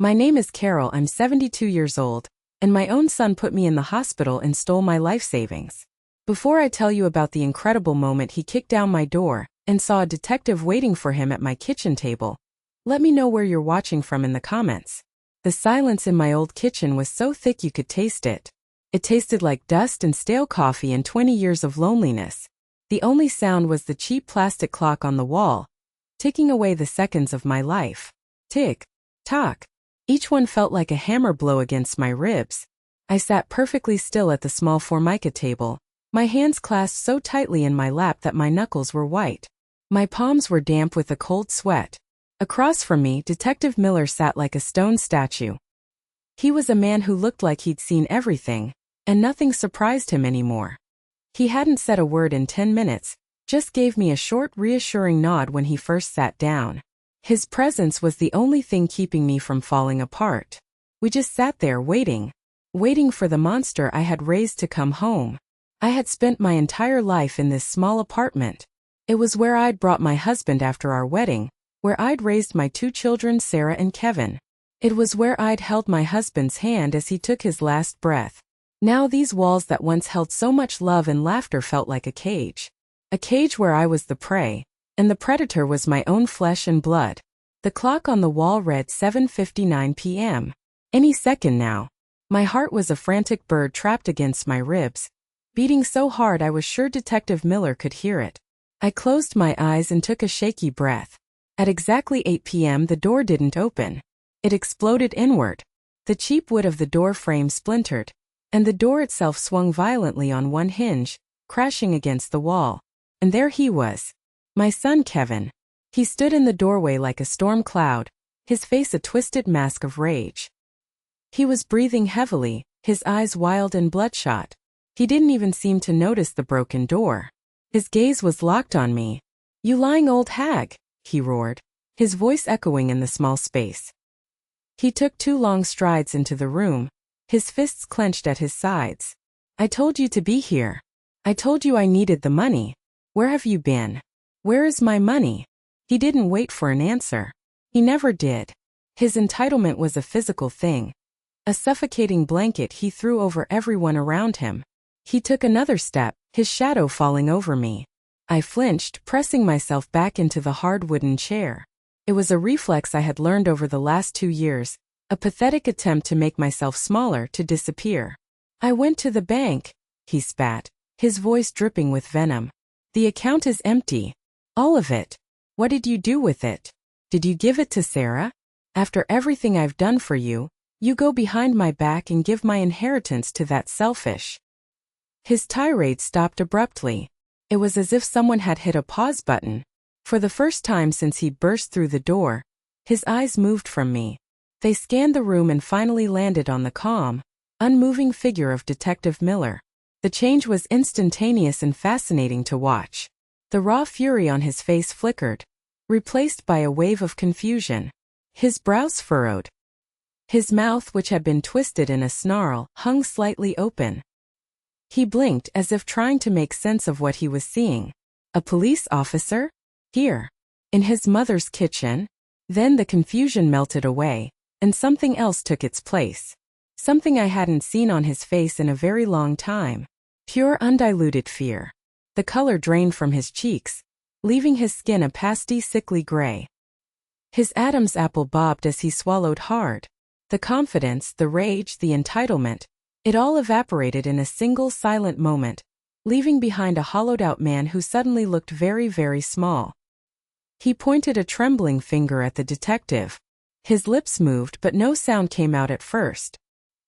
My name is Carol, I'm 72 years old, and my own son put me in the hospital and stole my life savings. Before I tell you about the incredible moment he kicked down my door and saw a detective waiting for him at my kitchen table, let me know where you're watching from in the comments. The silence in my old kitchen was so thick you could taste it. It tasted like dust and stale coffee and 20 years of loneliness. The only sound was the cheap plastic clock on the wall, ticking away the seconds of my life. Tick, tock. Each one felt like a hammer blow against my ribs. I sat perfectly still at the small formica table, my hands clasped so tightly in my lap that my knuckles were white. My palms were damp with a cold sweat. Across from me, Detective Miller sat like a stone statue. He was a man who looked like he'd seen everything, and nothing surprised him anymore. He hadn't said a word in 10 minutes, just gave me a short, reassuring nod when he first sat down. His presence was the only thing keeping me from falling apart. We just sat there waiting for the monster I had raised to come home. I had spent my entire life in this small apartment. It was where I'd brought my husband after our wedding, where I'd raised my 2 children, Sarah and Kevin. It was where I'd held my husband's hand as he took his last breath. Now these walls that once held so much love and laughter felt like a cage. A cage where I was the prey, and the predator was my own flesh and blood. The clock on the wall read 7:59 p.m. Any second now. My heart was a frantic bird trapped against my ribs, beating so hard I was sure Detective Miller could hear it. I closed my eyes and took a shaky breath. At exactly 8 p.m. the door didn't open. It exploded inward. The cheap wood of the door frame splintered, and the door itself swung violently on one hinge, crashing against the wall. And there he was. My son Kevin. He stood in the doorway like a storm cloud, his face a twisted mask of rage. He was breathing heavily, his eyes wild and bloodshot. He didn't even seem to notice the broken door. His gaze was locked on me. "You lying old hag," he roared, his voice echoing in the small space. He took 2 long strides into the room, his fists clenched at his sides. "I told you to be here. I told you I needed the money. Where have you been? Where is my money?" He didn't wait for an answer. He never did. His entitlement was a physical thing. A suffocating blanket he threw over everyone around him. He took another step, his shadow falling over me. I flinched, pressing myself back into the hard wooden chair. It was a reflex I had learned over the last 2 years, a pathetic attempt to make myself smaller, to disappear. "I went to the bank," he spat, his voice dripping with venom. "The account is empty. All of it. What did you do with it? Did you give it to Sarah? After everything I've done for you, you go behind my back and give my inheritance to that selfish..." His tirade stopped abruptly. It was as if someone had hit a pause button. For the first time since he burst through the door, his eyes moved from me. They scanned the room and finally landed on the calm, unmoving figure of Detective Miller. The change was instantaneous and fascinating to watch. The raw fury on his face flickered, replaced by a wave of confusion. His brows furrowed. His mouth, which had been twisted in a snarl, hung slightly open. He blinked as if trying to make sense of what he was seeing. A police officer? Here? In his mother's kitchen? Then the confusion melted away, and something else took its place. Something I hadn't seen on his face in a very long time. Pure undiluted fear. The color drained from his cheeks, leaving his skin a pasty, sickly gray. His Adam's apple bobbed as he swallowed hard. The confidence, the rage, the entitlement, it all evaporated in a single silent moment, leaving behind a hollowed-out man who suddenly looked very, very small. He pointed a trembling finger at the detective. His lips moved, but no sound came out at first.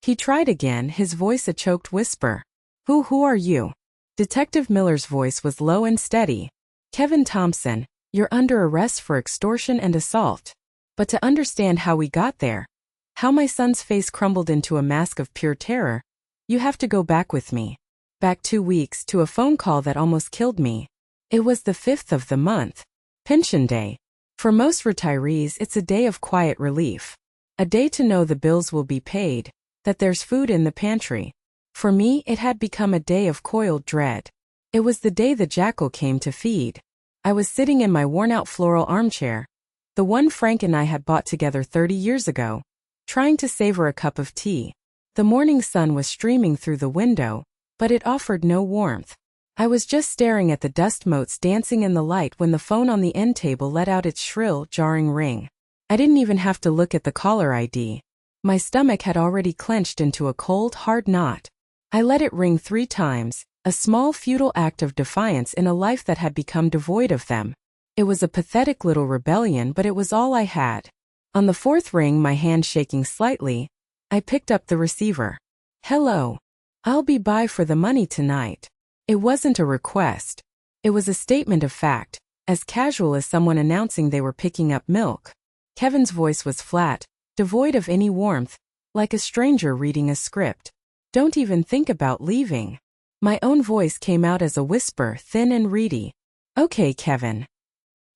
He tried again, his voice a choked whisper. Who are you?" Detective Miller's voice was low and steady. "Kevin Thompson, you're under arrest for extortion and assault. But to understand how we got there, how my son's face crumbled into a mask of pure terror, you have to go back with me. Back 2 weeks to a phone call that almost killed me. It was the 5th of the month. Pension day. For most retirees, it's a day of quiet relief. A day to know the bills will be paid, that there's food in the pantry. For me, it had become a day of coiled dread. It was the day the jackal came to feed. I was sitting in my worn-out floral armchair, the one Frank and I had bought together 30 years ago, trying to savor a cup of tea. The morning sun was streaming through the window, but it offered no warmth. I was just staring at the dust motes dancing in the light when the phone on the end table let out its shrill, jarring ring. I didn't even have to look at the caller ID. My stomach had already clenched into a cold, hard knot. I let it ring 3 times, a small, futile act of defiance in a life that had become devoid of them. It was a pathetic little rebellion, but it was all I had. On the 4th ring, my hand shaking slightly, I picked up the receiver. "Hello. I'll be by for the money tonight." It wasn't a request. It was a statement of fact, as casual as someone announcing they were picking up milk. Kevin's voice was flat, devoid of any warmth, like a stranger reading a script. "Don't even think about leaving." My own voice came out as a whisper, thin and reedy. "Okay, Kevin."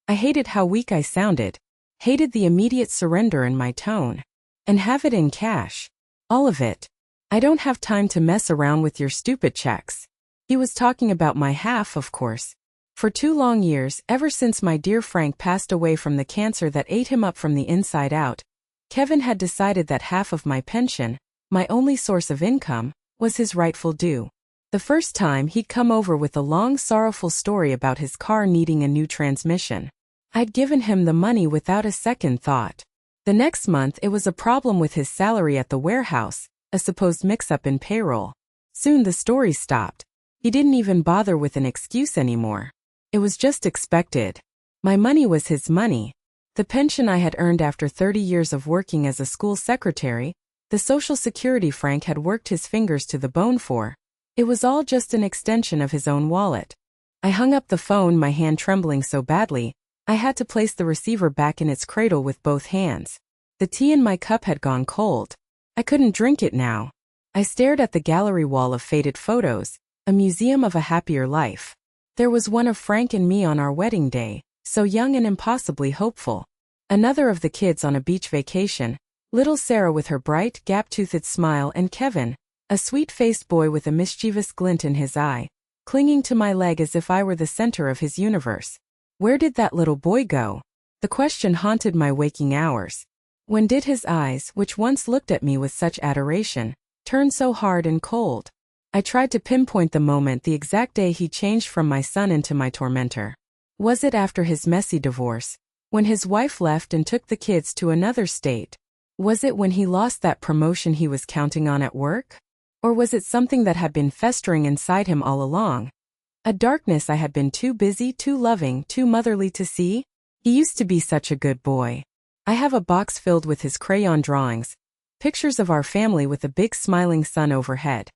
I hated how weak I sounded, hated the immediate surrender in my tone. "And have it in cash. All of it. I don't have time to mess around with your stupid checks." He was talking about my half, of course. For 2 long years, ever since my dear Frank passed away from the cancer that ate him up from the inside out, Kevin had decided that half of my pension, my only source of income, was his rightful due. The first time, he'd come over with a long, sorrowful story about his car needing a new transmission. I'd given him the money without a second thought. The next month, it was a problem with his salary at the warehouse, a supposed mix-up in payroll. Soon the story stopped. He didn't even bother with an excuse anymore. It was just expected. My money was his money. The pension I had earned after 30 years of working as a school secretary, the Social Security Frank had worked his fingers to the bone for. It was all just an extension of his own wallet. I hung up the phone, my hand trembling so badly, I had to place the receiver back in its cradle with both hands. The tea in my cup had gone cold. I couldn't drink it now. I stared at the gallery wall of faded photos, a museum of a happier life. There was one of Frank and me on our wedding day, so young and impossibly hopeful. Another of the kids on a beach vacation, little Sarah with her bright, gap-toothed smile, and Kevin, a sweet-faced boy with a mischievous glint in his eye, clinging to my leg as if I were the center of his universe. Where did that little boy go? The question haunted my waking hours. When did his eyes, which once looked at me with such adoration, turn so hard and cold? I tried to pinpoint the moment, the exact day he changed from my son into my tormentor. Was it after his messy divorce, when his wife left and took the kids to another state? Was it when he lost that promotion he was counting on at work? Or was it something that had been festering inside him all along? A darkness I had been too busy, too loving, too motherly to see? He used to be such a good boy. I have a box filled with his crayon drawings, pictures of our family with a big smiling sun overhead.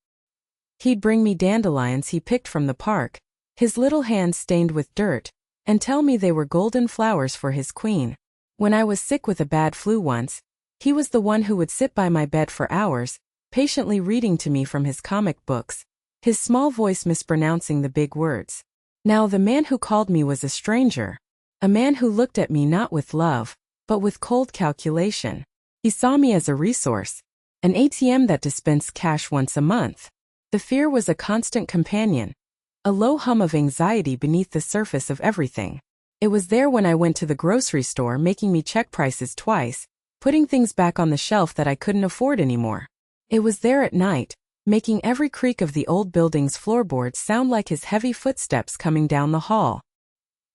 He'd bring me dandelions he picked from the park, his little hands stained with dirt, and tell me they were golden flowers for his queen. When I was sick with a bad flu once, he was the one who would sit by my bed for hours, patiently reading to me from his comic books, his small voice mispronouncing the big words. Now the man who called me was a stranger, a man who looked at me not with love, but with cold calculation. He saw me as a resource, an ATM that dispensed cash once a month. The fear was a constant companion, a low hum of anxiety beneath the surface of everything. It was there when I went to the grocery store, making me check prices twice, putting things back on the shelf that I couldn't afford anymore. It was there at night, making every creak of the old building's floorboards sound like his heavy footsteps coming down the hall.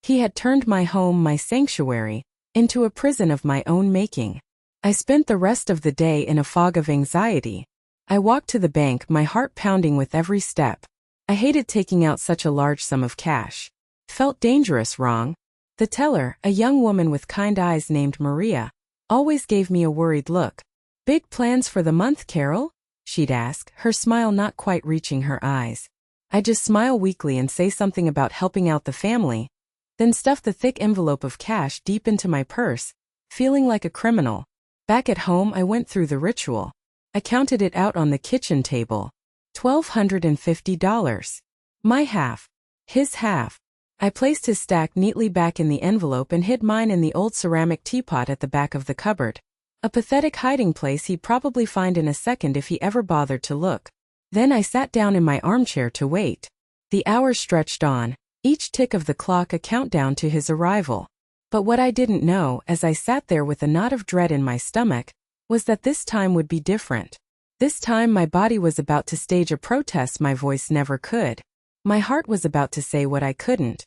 He had turned my home, my sanctuary, into a prison of my own making. I spent the rest of the day in a fog of anxiety. I walked to the bank, my heart pounding with every step. I hated taking out such a large sum of cash. Felt dangerous, wrong. The teller, a young woman with kind eyes named Maria, always gave me a worried look. "Big plans for the month, Carol?" she'd ask, her smile not quite reaching her eyes. I'd just smile weakly and say something about helping out the family, then stuff the thick envelope of cash deep into my purse, feeling like a criminal. Back at home, I went through the ritual. I counted it out on the kitchen table. $1,250. My half. His half. I placed his stack neatly back in the envelope and hid mine in the old ceramic teapot at the back of the cupboard. A pathetic hiding place he'd probably find in a second if he ever bothered to look. Then I sat down in my armchair to wait. The hours stretched on, each tick of the clock a countdown to his arrival. But what I didn't know, as I sat there with a knot of dread in my stomach, was that this time would be different. This time my body was about to stage a protest my voice never could. My heart was about to say what I couldn't.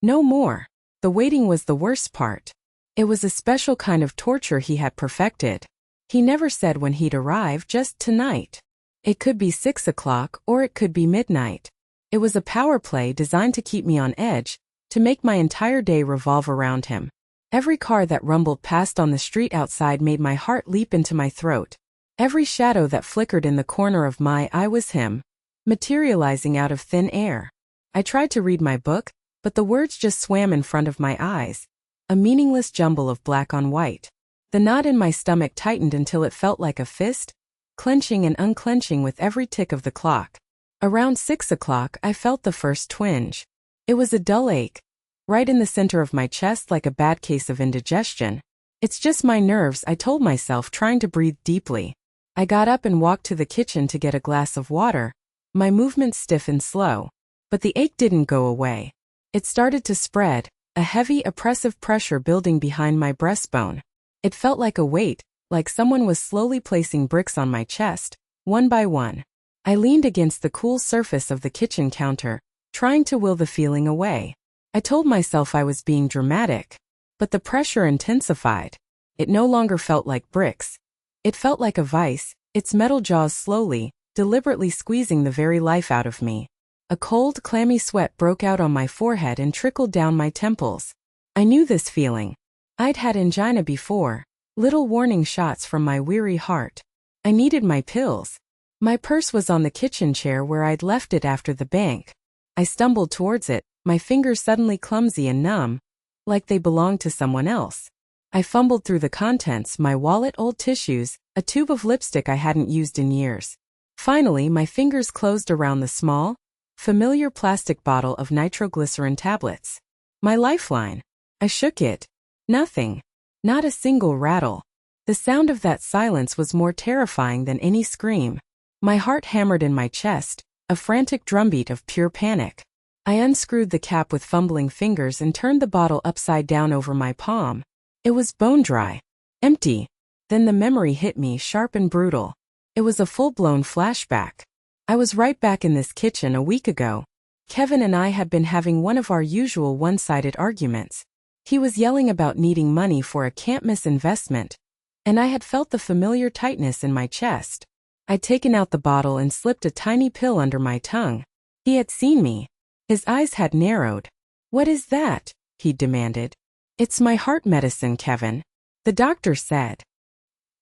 No more. The waiting was the worst part. It was a special kind of torture he had perfected. He never said when he'd arrive, just tonight. It could be 6 o'clock or it could be midnight. It was a power play designed to keep me on edge, to make my entire day revolve around him. Every car that rumbled past on the street outside made my heart leap into my throat. Every shadow that flickered in the corner of my eye was him, materializing out of thin air. I tried to read my book, but the words just swam in front of my eyes, a meaningless jumble of black on white. The knot in my stomach tightened until it felt like a fist, clenching and unclenching with every tick of the clock. Around 6 o'clock, I felt the first twinge. It was a dull ache, right in the center of my chest like a bad case of indigestion. It's just my nerves, I told myself, trying to breathe deeply. I got up and walked to the kitchen to get a glass of water, my movements stiff and slow. But the ache didn't go away. It started to spread, a heavy, oppressive pressure building behind my breastbone. It felt like a weight, like someone was slowly placing bricks on my chest, one by one. I leaned against the cool surface of the kitchen counter, trying to will the feeling away. I told myself I was being dramatic, but the pressure intensified. It no longer felt like bricks. It felt like a vice, its metal jaws slowly, deliberately squeezing the very life out of me. A cold, clammy sweat broke out on my forehead and trickled down my temples. I knew this feeling. I'd had angina before, little warning shots from my weary heart. I needed my pills. My purse was on the kitchen chair where I'd left it after the bank. I stumbled towards it, my fingers suddenly clumsy and numb, like they belonged to someone else. I fumbled through the contents, my wallet, old tissues, a tube of lipstick I hadn't used in years. Finally, my fingers closed around the small, familiar plastic bottle of nitroglycerin tablets. My lifeline. I shook it. Nothing. Not a single rattle. The sound of that silence was more terrifying than any scream. My heart hammered in my chest, a frantic drumbeat of pure panic. I unscrewed the cap with fumbling fingers and turned the bottle upside down over my palm. It was bone dry. Empty. Then the memory hit me, sharp and brutal. It was a full-blown flashback. I was right back in this kitchen a week ago. Kevin and I had been having one of our usual one-sided arguments. He was yelling about needing money for a can't-miss investment, and I had felt the familiar tightness in my chest. I'd taken out the bottle and slipped a tiny pill under my tongue. He had seen me. His eyes had narrowed. "What is that?" he demanded. "It's my heart medicine, Kevin. The doctor said."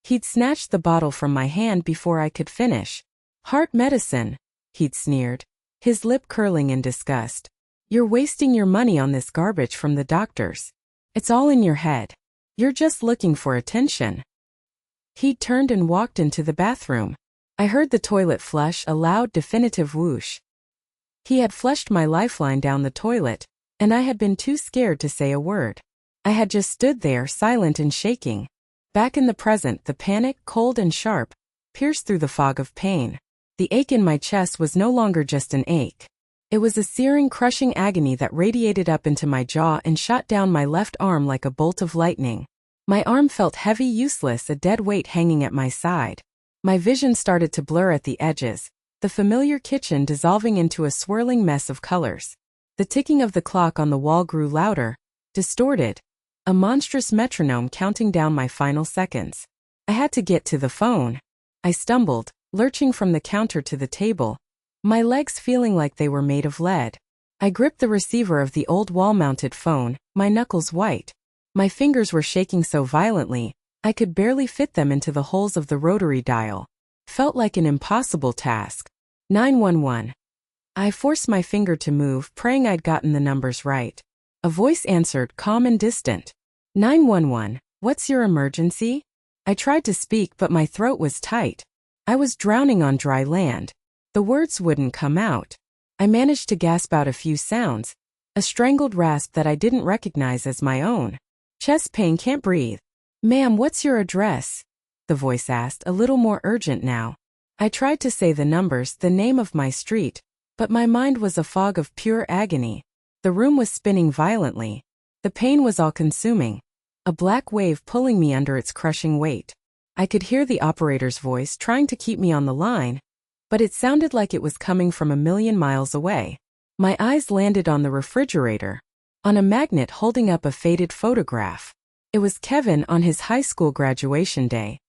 He'd snatched the bottle from my hand before I could finish. "Heart medicine," he'd sneered, his lip curling in disgust. "You're wasting your money on this garbage from the doctors. It's all in your head. You're just looking for attention." He'd turned and walked into the bathroom. I heard the toilet flush, a loud, definitive whoosh. He had flushed my lifeline down the toilet, and I had been too scared to say a word. I had just stood there, silent and shaking. Back in the present, the panic, cold and sharp, pierced through the fog of pain. The ache in my chest was no longer just an ache. It was a searing, crushing agony that radiated up into my jaw and shot down my left arm like a bolt of lightning. My arm felt heavy, useless, a dead weight hanging at my side. My vision started to blur at the edges, the familiar kitchen dissolving into a swirling mess of colors. The ticking of the clock on the wall grew louder, distorted, a monstrous metronome counting down my final seconds. I had to get to the phone. I stumbled, lurching from the counter to the table, my legs feeling like they were made of lead. I gripped the receiver of the old wall-mounted phone, my knuckles white. My fingers were shaking so violently, I could barely fit them into the holes of the rotary dial. Felt like an impossible task. 911. I forced my finger to move, praying I'd gotten the numbers right. A voice answered, calm and distant. 911, what's your emergency? I tried to speak, but my throat was tight. I was drowning on dry land. The words wouldn't come out. I managed to gasp out a few sounds, a strangled rasp that I didn't recognize as my own. Chest pain, can't breathe. "Ma'am, what's your address?" the voice asked, a little more urgent now. I tried to say the numbers, the name of my street, but my mind was a fog of pure agony. The room was spinning violently. The pain was all-consuming, a black wave pulling me under its crushing weight. I could hear the operator's voice trying to keep me on the line, but it sounded like it was coming from a million miles away. My eyes landed on the refrigerator, on a magnet holding up a faded photograph. It was Kevin on his high school graduation day.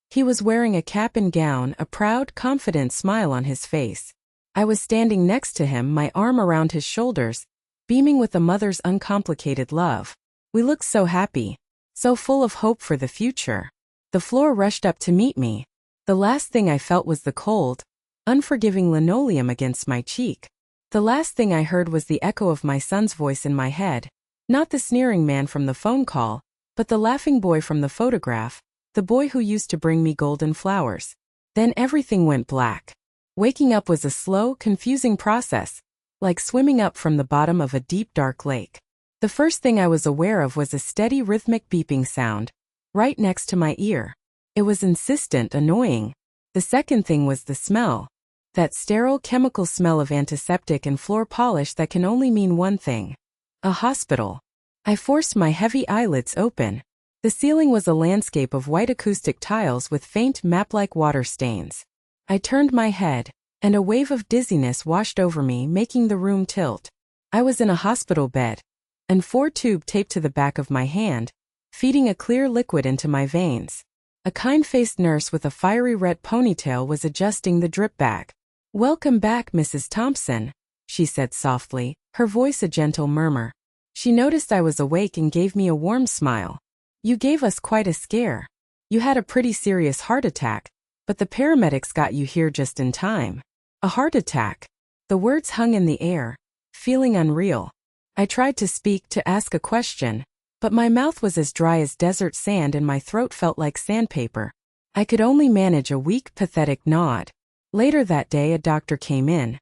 He was wearing a cap and gown, a proud, confident smile on his face. I was standing next to him, my arm around his shoulders, beaming with a mother's uncomplicated love. We looked so happy, so full of hope for the future. The floor rushed up to meet me. The last thing I felt was the cold, unforgiving linoleum against my cheek. The last thing I heard was the echo of my son's voice in my head, not the sneering man from the phone call, but the laughing boy from the photograph, the boy who used to bring me golden flowers. Then everything went black. Waking up was a slow, confusing process, like swimming up from the bottom of a deep, dark lake. The first thing I was aware of was a steady, rhythmic beeping sound, right next to my ear. It was insistent, annoying. The second thing was the smell. That sterile chemical smell of antiseptic and floor polish that can only mean one thing. A hospital. I forced my heavy eyelids open. The ceiling was a landscape of white acoustic tiles with faint map-like water stains. I turned my head, and a wave of dizziness washed over me, making the room tilt. I was in a hospital bed, and 4 tubes taped to the back of my hand, feeding a clear liquid into my veins. A kind-faced nurse with a fiery red ponytail was adjusting the drip bag. "Welcome back, Mrs. Thompson," she said softly, her voice a gentle murmur. She noticed I was awake and gave me a warm smile. "You gave us quite a scare. You had a pretty serious heart attack, but the paramedics got you here just in time." A heart attack. The words hung in the air, feeling unreal. I tried to speak, to ask a question, but my mouth was as dry as desert sand and my throat felt like sandpaper. I could only manage a weak, pathetic nod. Later that day, a doctor came in.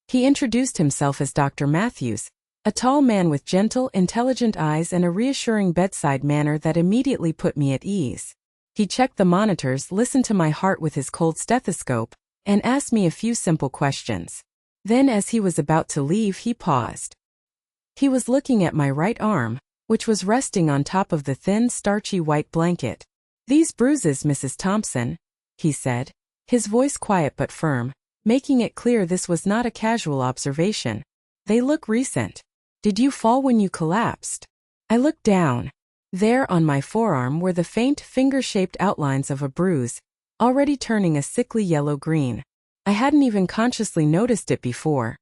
He introduced himself as Dr. Matthews, a tall man with gentle, intelligent eyes and a reassuring bedside manner that immediately put me at ease. He checked the monitors, listened to my heart with his cold stethoscope, and asked me a few simple questions. Then, as he was about to leave, he paused. He was looking at my right arm, which was resting on top of the thin, starchy white blanket. "These bruises, Mrs. Thompson," he said, his voice quiet but firm, making it clear this was not a casual observation. "They look recent. Did you fall when you collapsed?" I looked down. There on my forearm were the faint, finger-shaped outlines of a bruise, already turning a sickly yellow-green. I hadn't even consciously noticed it before,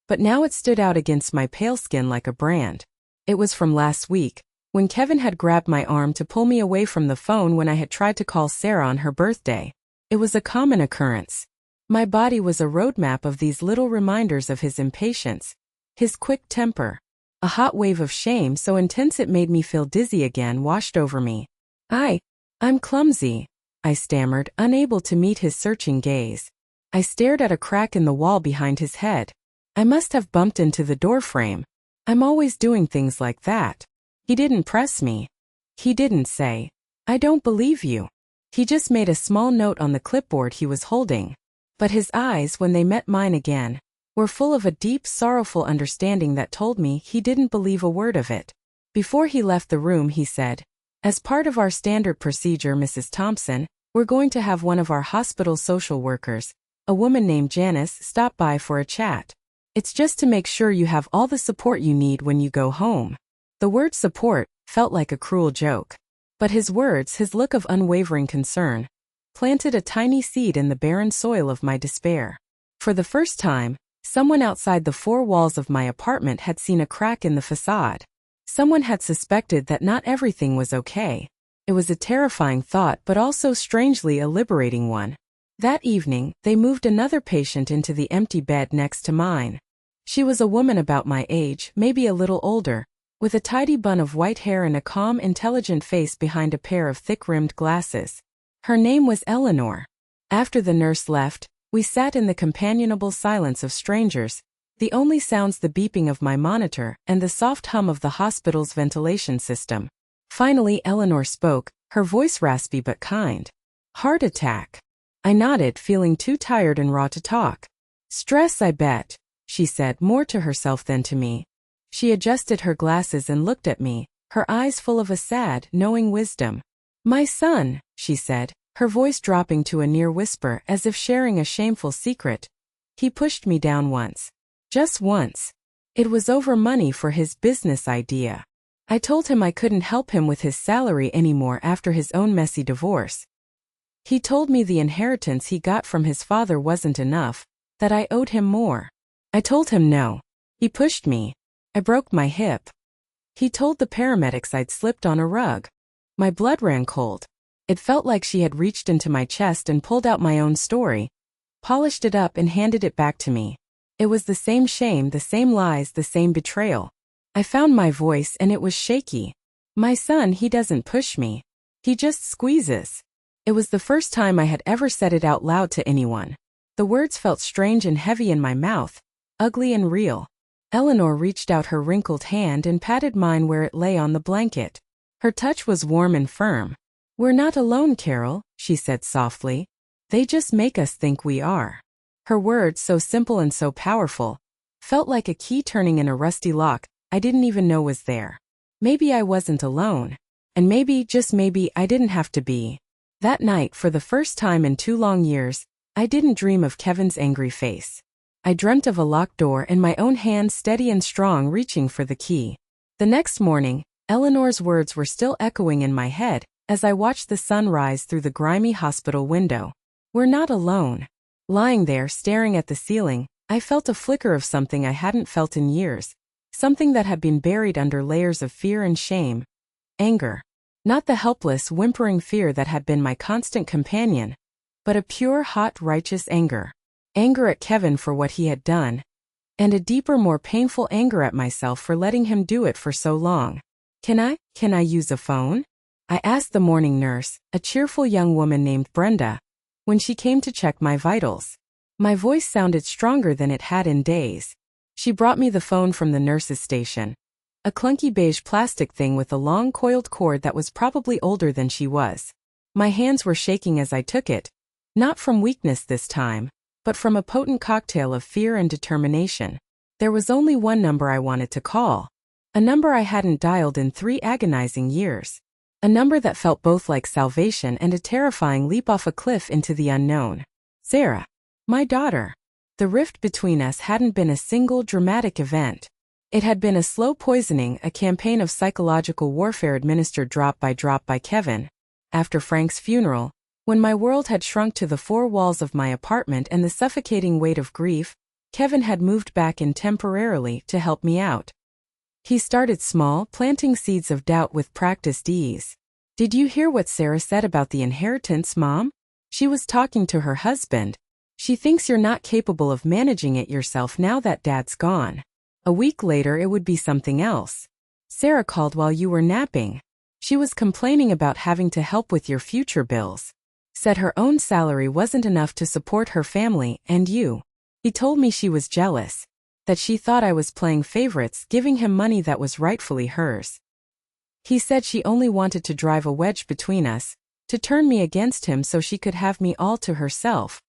but now it stood out against my pale skin like a brand. It was from last week, when Kevin had grabbed my arm to pull me away from the phone when I had tried to call Sarah on her birthday. It was a common occurrence. My body was a roadmap of these little reminders of his impatience, his quick temper. A hot wave of shame so intense it made me feel dizzy again washed over me. I'm clumsy," I stammered, unable to meet his searching gaze. I stared at a crack in the wall behind his head. I must have bumped into the doorframe. I'm always doing things like that. He didn't press me. He didn't say, "I don't believe you." He just made a small note on the clipboard he was holding. But his eyes, when they met mine again, were full of a deep, sorrowful understanding that told me he didn't believe a word of it. Before he left the room, he said, "As part of our standard procedure, Mrs. Thompson, we're going to have one of our hospital social workers, a woman named Janice, stop by for a chat. It's just to make sure you have all the support you need when you go home." The word support felt like a cruel joke. But his words, his look of unwavering concern, planted a tiny seed in the barren soil of my despair. For the first time, someone outside the 4 walls of my apartment had seen a crack in the facade. Someone had suspected that not everything was okay. It was a terrifying thought, but also strangely a liberating one. That evening, they moved another patient into the empty bed next to mine. She was a woman about my age, maybe a little older, with a tidy bun of white hair and a calm, intelligent face behind a pair of thick-rimmed glasses. Her name was Eleanor. After the nurse left, we sat in the companionable silence of strangers, the only sounds the beeping of my monitor and the soft hum of the hospital's ventilation system. Finally, Eleanor spoke, her voice raspy but kind. "Heart attack." I nodded, feeling too tired and raw to talk. "Stress, I bet," she said, more to herself than to me. She adjusted her glasses and looked at me, her eyes full of a sad, knowing wisdom. "My son," she said, her voice dropping to a near whisper as if sharing a shameful secret. He pushed me down once. Just once. It was over money for his business idea. I told him I couldn't help him with his salary anymore after his own messy divorce. He told me the inheritance he got from his father wasn't enough, that I owed him more. I told him no. He pushed me. I broke my hip. He told the paramedics I'd slipped on a rug. My blood ran cold. It felt like she had reached into my chest and pulled out my own story, polished it up and handed it back to me. It was the same shame, the same lies, the same betrayal. I found my voice and it was shaky. My son, he doesn't push me. He just squeezes. It was the first time I had ever said it out loud to anyone. The words felt strange and heavy in my mouth, ugly and real. Eleanor reached out her wrinkled hand and patted mine where it lay on the blanket. Her touch was warm and firm. "We're not alone, Carol," she said softly. "They just make us think we are." Her words, so simple and so powerful, felt like a key turning in a rusty lock I didn't even know was there. Maybe I wasn't alone. And maybe, just maybe, I didn't have to be. That night, for the first time in 2 long years, I didn't dream of Kevin's angry face. I dreamt of a locked door and my own hand steady and strong reaching for the key. The next morning, Eleanor's words were still echoing in my head as I watched the sun rise through the grimy hospital window. "We're not alone." Lying there, staring at the ceiling, I felt a flicker of something I hadn't felt in years, something that had been buried under layers of fear and shame. Anger. Not the helpless, whimpering fear that had been my constant companion, but a pure, hot, righteous anger. Anger at Kevin for what he had done, and a deeper, more painful anger at myself for letting him do it for so long. Can I use a phone?" I asked the morning nurse, a cheerful young woman named Brenda, when she came to check my vitals. My voice sounded stronger than it had in days. She brought me the phone from the nurse's station. A clunky beige plastic thing with a long coiled cord that was probably older than she was. My hands were shaking as I took it, not from weakness this time, but from a potent cocktail of fear and determination. There was only one number I wanted to call. A number I hadn't dialed in 3 agonizing years. A number that felt both like salvation and a terrifying leap off a cliff into the unknown. Sarah. My daughter. The rift between us hadn't been a single dramatic event. It had been a slow poisoning, a campaign of psychological warfare administered drop by Kevin. After Frank's funeral, when my world had shrunk to the 4 walls of my apartment and the suffocating weight of grief, Kevin had moved back in temporarily to help me out. He started small, planting seeds of doubt with practiced ease. "Did you hear what Sarah said about the inheritance, Mom? She was talking to her husband. She thinks you're not capable of managing it yourself now that Dad's gone." A week later it would be something else. "Sarah called while you were napping. She was complaining about having to help with your future bills. Said her own salary wasn't enough to support her family and you. He told me she was jealous. That she thought I was playing favorites, giving him money that was rightfully hers. He said she only wanted to drive a wedge between us, to turn me against him so she could have me all to herself."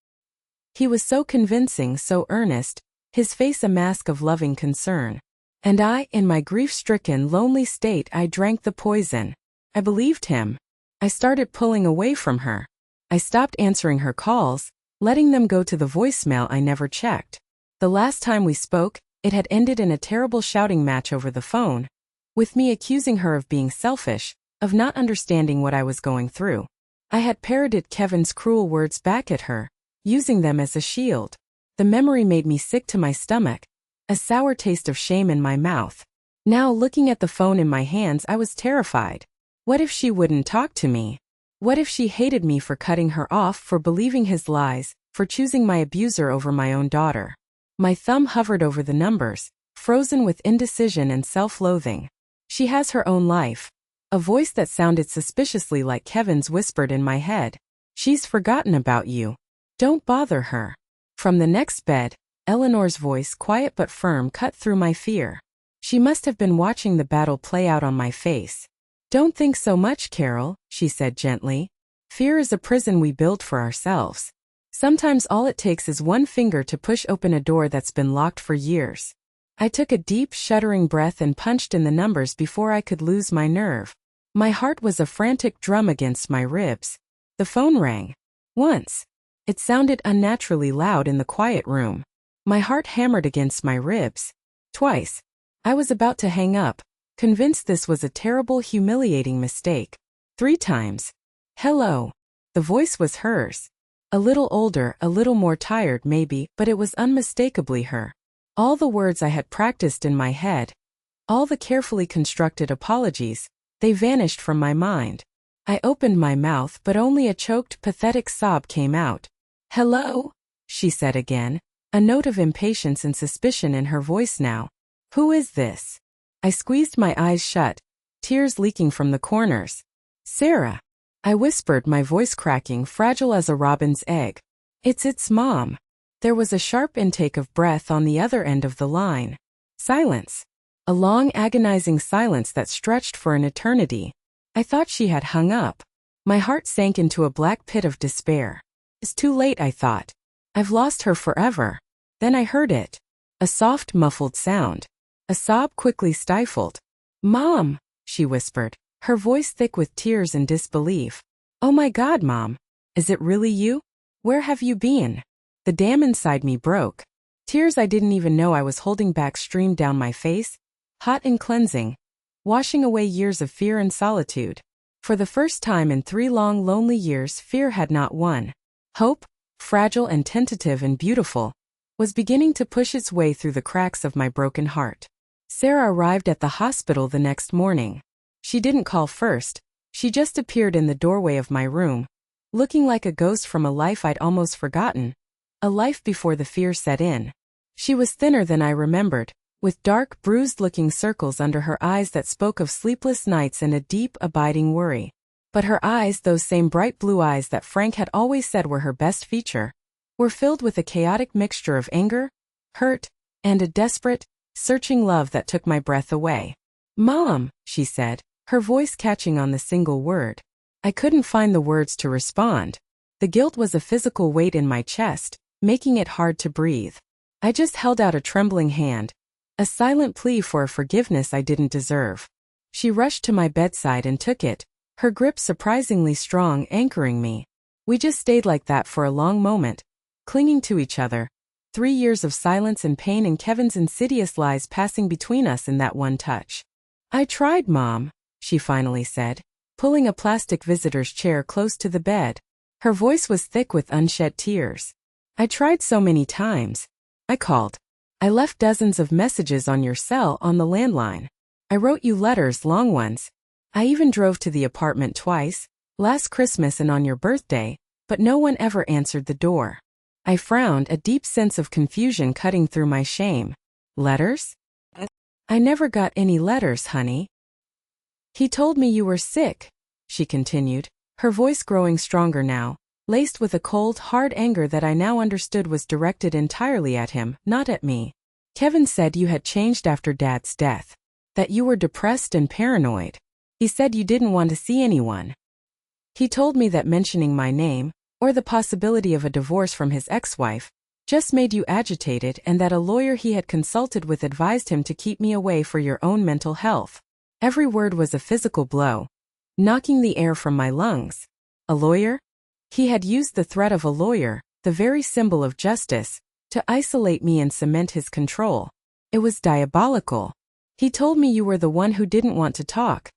He was so convincing, so earnest, his face a mask of loving concern. And I, in my grief-stricken, lonely state, I drank the poison. I believed him. I started pulling away from her. I stopped answering her calls, letting them go to the voicemail I never checked. The last time we spoke, it had ended in a terrible shouting match over the phone, with me accusing her of being selfish, of not understanding what I was going through. I had parroted Kevin's cruel words back at her, using them as a shield. The memory made me sick to my stomach, a sour taste of shame in my mouth. Now, looking at the phone in my hands, I was terrified. What if she wouldn't talk to me? What if she hated me for cutting her off, for believing his lies, for choosing my abuser over my own daughter? My thumb hovered over the numbers, frozen with indecision and self-loathing. "She has her own life." A voice that sounded suspiciously like Kevin's whispered in my head. "She's forgotten about you. Don't bother her." From the next bed, Eleanor's voice, quiet but firm, cut through my fear. She must have been watching the battle play out on my face. "Don't think so much, Carol," she said gently. "Fear is a prison we build for ourselves. Sometimes all it takes is one finger to push open a door that's been locked for years." I took a deep, shuddering breath and punched in the numbers before I could lose my nerve. My heart was a frantic drum against my ribs, The phone rang. Once. It sounded unnaturally loud in the quiet room. My heart hammered against my ribs. Twice. I was about to hang up, convinced this was a terrible, humiliating mistake. 3 times. Hello. The voice was hers. A little older, a little more tired maybe, but it was unmistakably her. All the words I had practiced in my head, all the carefully constructed apologies, they vanished from my mind. I opened my mouth but only a choked, pathetic sob came out. Hello? She said again, a note of impatience and suspicion in her voice now. Who is this? I squeezed my eyes shut, tears leaking from the corners. Sarah. I whispered, my voice cracking, fragile as a robin's egg. It's Mom. There was a sharp intake of breath on the other end of the line. Silence. A long, agonizing silence that stretched for an eternity. I thought she had hung up. My heart sank into a black pit of despair. It's too late, I thought. I've lost her forever. Then I heard it. A soft, muffled sound. A sob quickly stifled. Mom, she whispered, her voice thick with tears and disbelief. Oh my God, Mom. Is it really you? Where have you been? The dam inside me broke. Tears I didn't even know I was holding back streamed down my face, hot and cleansing, washing away years of fear and solitude. For the first time in 3 long, lonely years, fear had not won. Hope, fragile and tentative and beautiful, was beginning to push its way through the cracks of my broken heart. Sarah arrived at the hospital the next morning. She didn't call first, she just appeared in the doorway of my room, looking like a ghost from a life I'd almost forgotten, a life before the fear set in. She was thinner than I remembered, with dark, bruised-looking circles under her eyes that spoke of sleepless nights and a deep, abiding worry. But her eyes, those same bright blue eyes that Frank had always said were her best feature, were filled with a chaotic mixture of anger, hurt, and a desperate, searching love that took my breath away. Mom, she said, her voice catching on the single word. I couldn't find the words to respond. The guilt was a physical weight in my chest, making it hard to breathe. I just held out a trembling hand, a silent plea for a forgiveness I didn't deserve. She rushed to my bedside and took it, her grip surprisingly strong, anchoring me. We just stayed like that for a long moment, clinging to each other, 3 years of silence and pain and Kevin's insidious lies passing between us in that one touch. I tried, Mom, she finally said, pulling a plastic visitor's chair close to the bed. Her voice was thick with unshed tears. I tried so many times. I called. I left dozens of messages on your cell on the landline. I wrote you letters, long ones. I even drove to the apartment twice, last Christmas and on your birthday, but no one ever answered the door. I frowned, a deep sense of confusion cutting through my shame. Letters? I never got any letters, honey. He told me you were sick, she continued, her voice growing stronger now, laced with a cold, hard anger that I now understood was directed entirely at him, not at me. Kevin said you had changed after Dad's death, that you were depressed and paranoid. He said you didn't want to see anyone. He told me that mentioning my name, or the possibility of a divorce from his ex-wife, just made you agitated and that a lawyer he had consulted with advised him to keep me away for your own mental health. Every word was a physical blow, knocking the air from my lungs. A lawyer? He had used the threat of a lawyer, the very symbol of justice, to isolate me and cement his control. It was diabolical. He told me you were the one who didn't want to talk.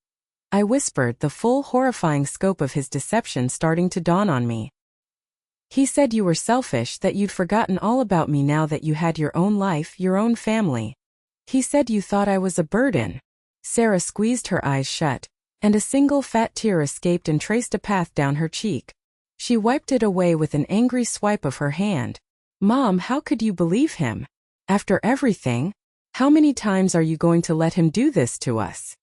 I whispered, the full horrifying scope of his deception starting to dawn on me. He said you were selfish, that you'd forgotten all about me now that you had your own life, your own family. He said you thought I was a burden. Sarah squeezed her eyes shut, and a single fat tear escaped and traced a path down her cheek. She wiped it away with an angry swipe of her hand. Mom, how could you believe him? After everything? How many times are you going to let him do this to us?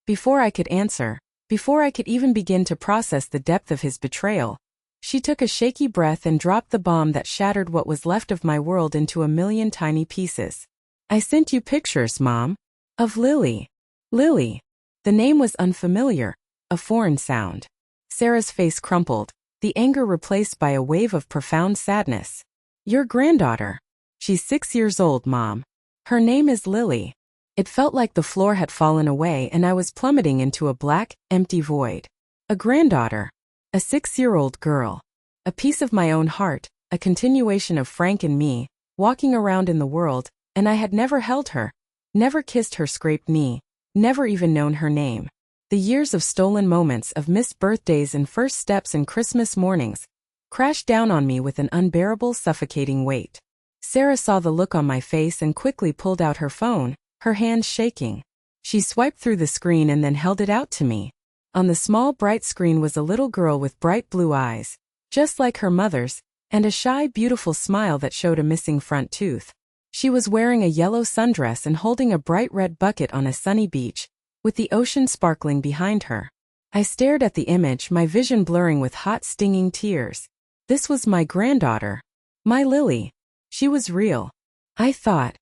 Before I could answer, before I could even begin to process the depth of his betrayal, she took a shaky breath and dropped the bomb that shattered what was left of my world into a million tiny pieces. I sent you pictures, Mom. Of Lily. Lily. The name was unfamiliar, a foreign sound. Sarah's face crumpled, the anger replaced by a wave of profound sadness. Your granddaughter. She's 6 years old, Mom. Her name is Lily. It felt like the floor had fallen away and I was plummeting into a black, empty void. A granddaughter. A 6-year-old girl. A piece of my own heart, a continuation of Frank and me, walking around in the world, and I had never held her, never kissed her scraped knee, never even known her name. The years of stolen moments, of missed birthdays and first steps and Christmas mornings, crashed down on me with an unbearable, suffocating weight. Sarah saw the look on my face and quickly pulled out her phone, her hands shaking. She swiped through the screen and then held it out to me. On the small bright screen was a little girl with bright blue eyes, just like her mother's, and a shy, beautiful smile that showed a missing front tooth. She was wearing a yellow sundress and holding a bright red bucket on a sunny beach, with the ocean sparkling behind her. I stared at the image, my vision blurring with hot, stinging tears. This was my granddaughter. My Lily. She was real. I thought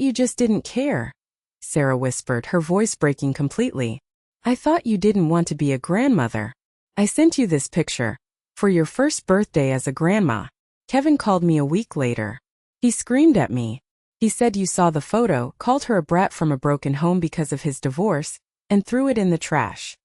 you just didn't care, Sarah whispered, her voice breaking completely. I thought you didn't want to be a grandmother. I sent you this picture. For your first birthday as a grandma. Kevin called me a week later. He screamed at me. He said you saw the photo, called her a brat from a broken home because of his divorce, and threw it in the trash.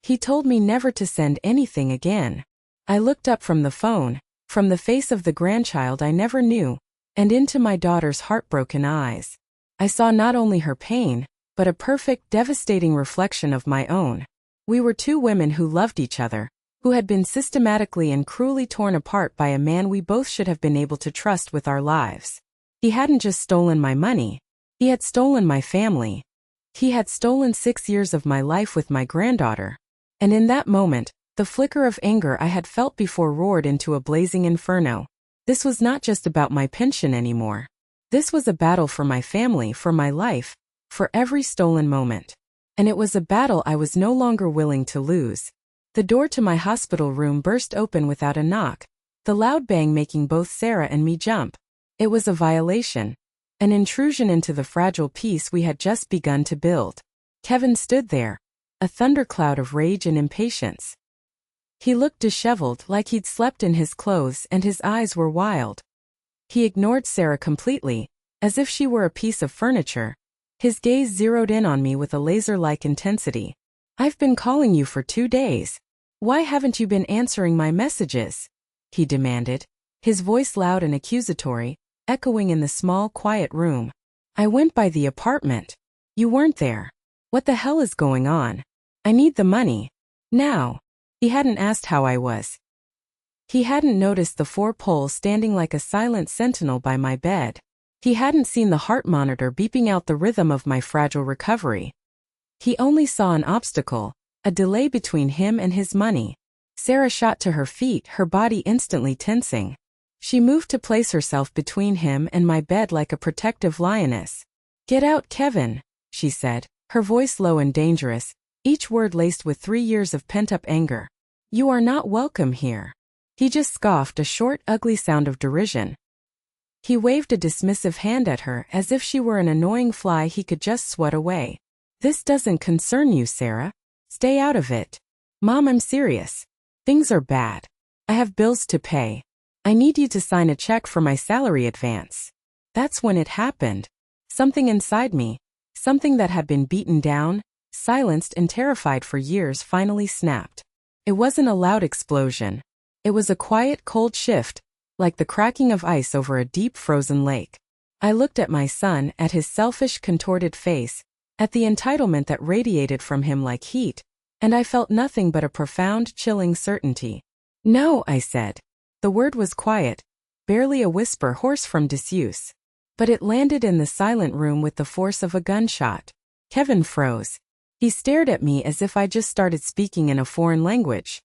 He told me never to send anything again. I looked up from the phone, from the face of the grandchild I never knew, and into my daughter's heartbroken eyes. I saw not only her pain, but a perfect, devastating reflection of my own. We were two women who loved each other, who had been systematically and cruelly torn apart by a man we both should have been able to trust with our lives. He hadn't just stolen my money. He had stolen my family. He had stolen 6 years of my life with my granddaughter. And in that moment, the flicker of anger I had felt before roared into a blazing inferno. This was not just about my pension anymore. This was a battle for my family, for my life, for every stolen moment. And it was a battle I was no longer willing to lose. The door to my hospital room burst open without a knock, the loud bang making both Sarah and me jump. It was a violation, an intrusion into the fragile peace we had just begun to build. Kevin stood there, a thundercloud of rage and impatience. He looked disheveled, like he'd slept in his clothes, and his eyes were wild. He ignored Sarah completely, as if she were a piece of furniture. His gaze zeroed in on me with a laser-like intensity. I've been calling you for 2 days. Why haven't you been answering my messages? He demanded, his voice loud and accusatory, echoing in the small, quiet room. I went by the apartment. You weren't there. What the hell is going on? I need the money. Now. He hadn't asked how I was. He hadn't noticed the 4 poles standing like a silent sentinel by my bed. He hadn't seen the heart monitor beeping out the rhythm of my fragile recovery. He only saw an obstacle, a delay between him and his money. Sarah shot to her feet, her body instantly tensing. She moved to place herself between him and my bed like a protective lioness. Get out, Kevin, she said, her voice low and dangerous, each word laced with 3 years of pent-up anger. You are not welcome here. He just scoffed, a short, ugly sound of derision. He waved a dismissive hand at her as if she were an annoying fly he could just swat away. This doesn't concern you, Sarah. Stay out of it. Mom, I'm serious. Things are bad. I have bills to pay. I need you to sign a check for my salary advance. That's when it happened. Something inside me, something that had been beaten down, silenced and terrified for years, finally snapped. It wasn't a loud explosion. It was a quiet, cold shift, like the cracking of ice over a deep frozen lake. I looked at my son, at his selfish, contorted face, at the entitlement that radiated from him like heat, and I felt nothing but a profound, chilling certainty. No, I said. The word was quiet, barely a whisper, hoarse from disuse. But it landed in the silent room with the force of a gunshot. Kevin froze. He stared at me as if I just started speaking in a foreign language.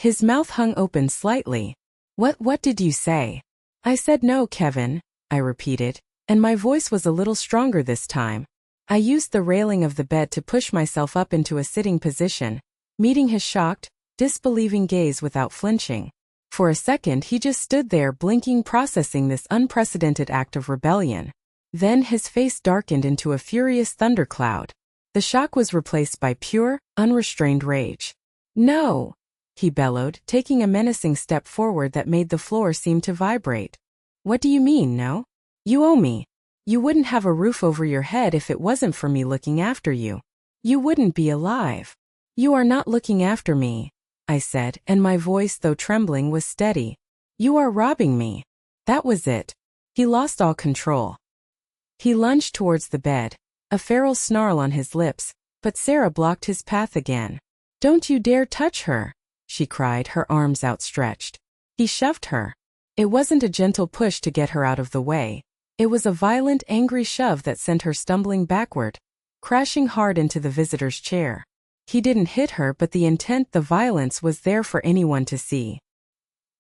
His mouth hung open slightly. What did you say? I said no, Kevin, I repeated, and my voice was a little stronger this time. I used the railing of the bed to push myself up into a sitting position, meeting his shocked, disbelieving gaze without flinching. For a second he just stood there blinking, processing this unprecedented act of rebellion. Then his face darkened into a furious thundercloud. The shock was replaced by pure, unrestrained rage. No! He bellowed, taking a menacing step forward that made the floor seem to vibrate. What do you mean, no? You owe me. You wouldn't have a roof over your head if it wasn't for me looking after you. You wouldn't be alive. You are not looking after me. I said, and my voice, though trembling, was steady. You are robbing me. That was it. He lost all control. He lunged towards the bed, a feral snarl on his lips, but Sarah blocked his path again. Don't you dare touch her, she cried, her arms outstretched. He shoved her. It wasn't a gentle push to get her out of the way. It was a violent, angry shove that sent her stumbling backward, crashing hard into the visitor's chair. He didn't hit her, but the intent, the violence was there for anyone to see.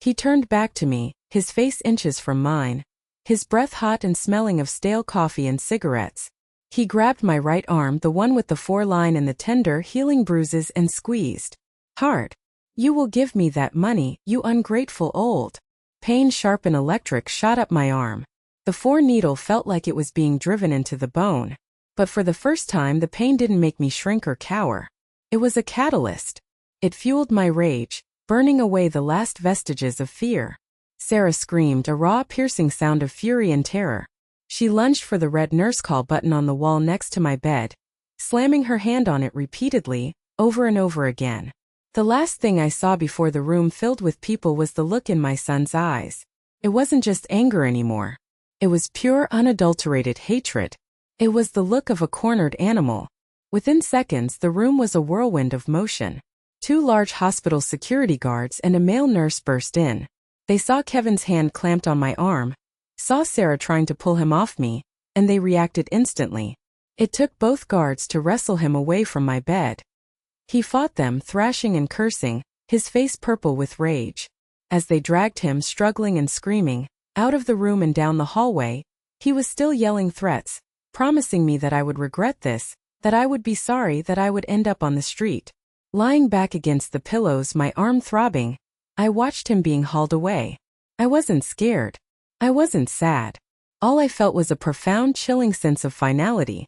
He turned back to me, his face inches from mine, his breath hot and smelling of stale coffee and cigarettes. He grabbed my right arm, the one with the 4-line and the tender, healing bruises, and squeezed hard. You will give me that money, you ungrateful old. Pain, sharp and electric, shot up my arm. The 4-needle felt like it was being driven into the bone. But for the first time, the pain didn't make me shrink or cower. It was a catalyst. It fueled my rage, burning away the last vestiges of fear. Sarah screamed, a raw, piercing sound of fury and terror. She lunged for the red nurse call button on the wall next to my bed, slamming her hand on it repeatedly, over and over again. The last thing I saw before the room filled with people was the look in my son's eyes. It wasn't just anger anymore. It was pure, unadulterated hatred. It was the look of a cornered animal. Within seconds, the room was a whirlwind of motion. 2 large hospital security guards and a male nurse burst in. They saw Kevin's hand clamped on my arm, saw Sarah trying to pull him off me, and they reacted instantly. It took both guards to wrestle him away from my bed. He fought them, thrashing and cursing, his face purple with rage. As they dragged him, struggling and screaming, out of the room and down the hallway, he was still yelling threats, promising me that I would regret this, that I would be sorry, that I would end up on the street. Lying back against the pillows, my arm throbbing, I watched him being hauled away. I wasn't scared. I wasn't sad. All I felt was a profound, chilling sense of finality.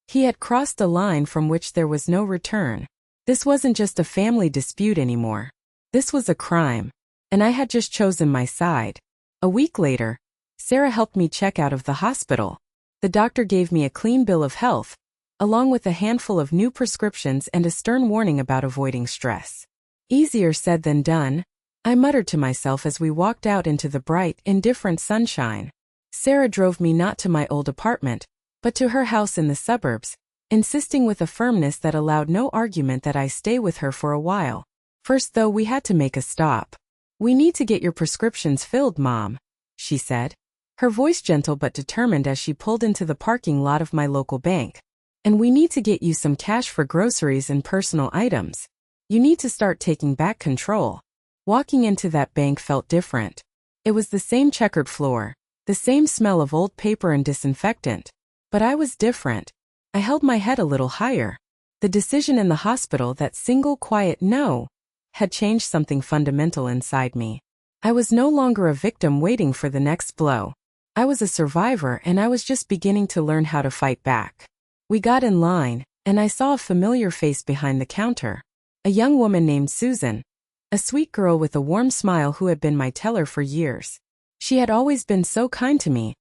He had crossed a line from which there was no return. This wasn't just a family dispute anymore. This was a crime. And I had just chosen my side. A week later, Sarah helped me check out of the hospital. The doctor gave me a clean bill of health, along with a handful of new prescriptions and a stern warning about avoiding stress. Easier said than done, I muttered to myself as we walked out into the bright, indifferent sunshine. Sarah drove me not to my old apartment, but to her house in the suburbs, insisting with a firmness that allowed no argument that I stay with her for a while. First, though, we had to make a stop. We need to get your prescriptions filled, Mom, she said, her voice gentle but determined as she pulled into the parking lot of my local bank. And we need to get you some cash for groceries and personal items. You need to start taking back control. Walking into that bank felt different. It was the same checkered floor, the same smell of old paper and disinfectant. But I was different. I held my head a little higher. The decision in the hospital, that single quiet no, had changed something fundamental inside me. I was no longer a victim waiting for the next blow. I was a survivor, and I was just beginning to learn how to fight back. We got in line, and I saw a familiar face behind the counter. A young woman named Susan. A sweet girl with a warm smile who had been my teller for years. She had always been so kind to me,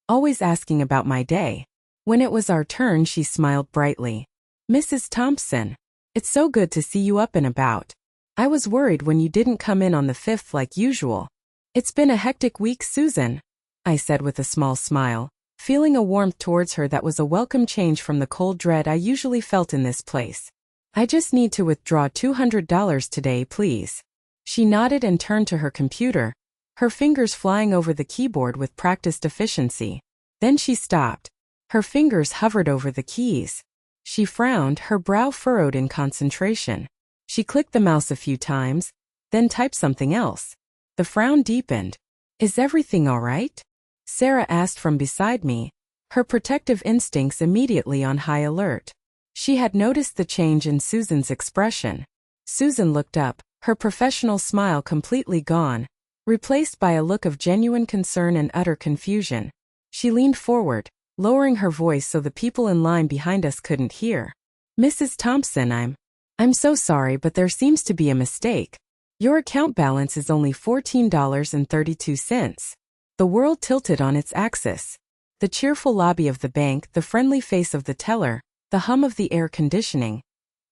always asking about my day. When it was our turn, she smiled brightly. Mrs. Thompson, it's so good to see you up and about. I was worried when you didn't come in on the 5th like usual. It's been a hectic week, Susan, I said with a small smile, feeling a warmth towards her that was a welcome change from the cold dread I usually felt in this place. I just need to withdraw $200 today, please. She nodded and turned to her computer, her fingers flying over the keyboard with practiced efficiency. Then she stopped. Her fingers hovered over the keys. She frowned, her brow furrowed in concentration. She clicked the mouse a few times, then typed something else. The frown deepened. Is everything all right? Sarah asked from beside me, her protective instincts immediately on high alert. She had noticed the change in Susan's expression. Susan looked up, her professional smile completely gone, replaced by a look of genuine concern and utter confusion. She leaned forward, lowering her voice so the people in line behind us couldn't hear. Mrs. Thompson, I'm so sorry, but there seems to be a mistake. Your account balance is only $14.32. The world tilted on its axis. The cheerful lobby of the bank, the friendly face of the teller, the hum of the air conditioning.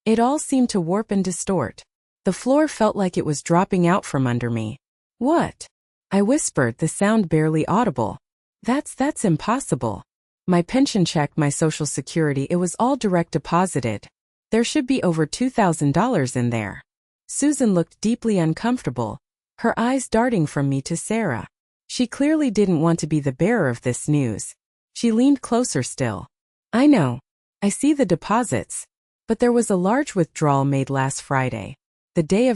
It all seemed to warp and distort. The floor felt like it was dropping out from under me. What? I whispered, the sound barely audible. That's impossible. My pension check, my social security, it was all direct deposited. There should be over $2,000 in there. Susan looked deeply uncomfortable, her eyes darting from me to Sarah. She clearly didn't want to be the bearer of this news. She leaned closer still. I know. I see the deposits. But there was a large withdrawal made last Friday. The day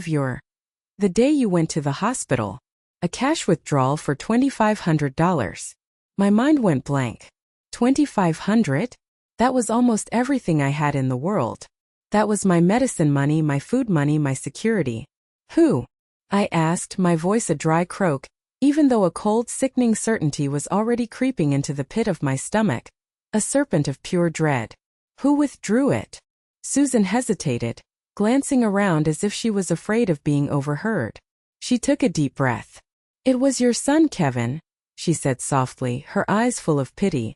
you went to the hospital. A cash withdrawal for $2,500. My mind went blank. $2,500? That was almost everything I had in the world. That was my medicine money, my food money, my security. Who? I asked, my voice a dry croak, even though a cold, sickening certainty was already creeping into the pit of my stomach. A serpent of pure dread. Who withdrew it? Susan hesitated, glancing around as if she was afraid of being overheard. She took a deep breath. It was your son, Kevin, she said softly, her eyes full of pity.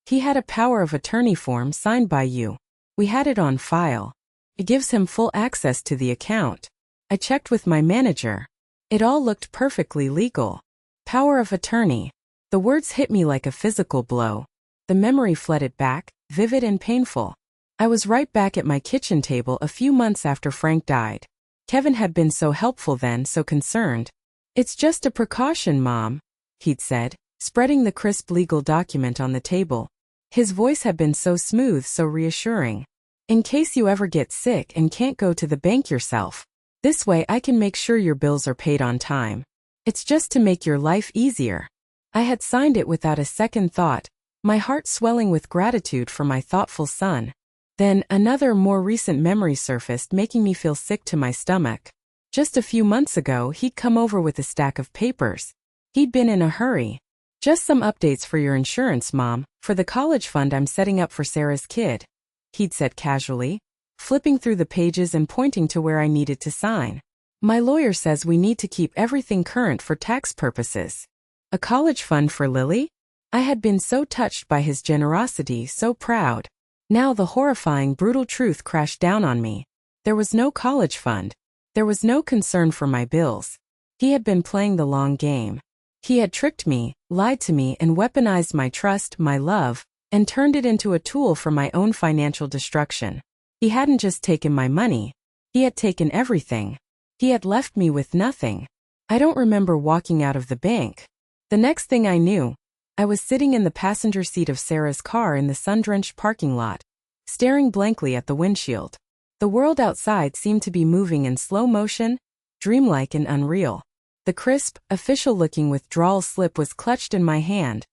He had a power of attorney form signed by you. We had it on file. It gives him full access to the account. I checked with my manager. It all looked perfectly legal. Power of attorney. The words hit me like a physical blow. The memory flooded back, vivid and painful. I was right back at my kitchen table a few months after Frank died. Kevin had been so helpful then, so concerned. It's just a precaution, Mom, he'd said, spreading the crisp legal document on the table. His voice had been so smooth, so reassuring. In case you ever get sick and can't go to the bank yourself. This way I can make sure your bills are paid on time. It's just to make your life easier. I had signed it without a second thought, my heart swelling with gratitude for my thoughtful son. Then another, more recent memory surfaced, making me feel sick to my stomach. Just a few months ago, he'd come over with a stack of papers. He'd been in a hurry. Just some updates for your insurance, Mom, for the college fund I'm setting up for Sarah's kid, he'd said casually, flipping through the pages and pointing to where I needed to sign. My lawyer says we need to keep everything current for tax purposes. A college fund for Lily? I had been so touched by his generosity, so proud. Now the horrifying, brutal truth crashed down on me. There was no college fund. There was no concern for my bills. He had been playing the long game. He had tricked me, lied to me, and weaponized my trust, my love, and turned it into a tool for my own financial destruction. He hadn't just taken my money. He had taken everything. He had left me with nothing. I don't remember walking out of the bank. The next thing I knew, I was sitting in the passenger seat of Sarah's car in the sun-drenched parking lot, staring blankly at the windshield. The world outside seemed to be moving in slow motion, dreamlike and unreal. The crisp, official-looking withdrawal slip was clutched in my hand,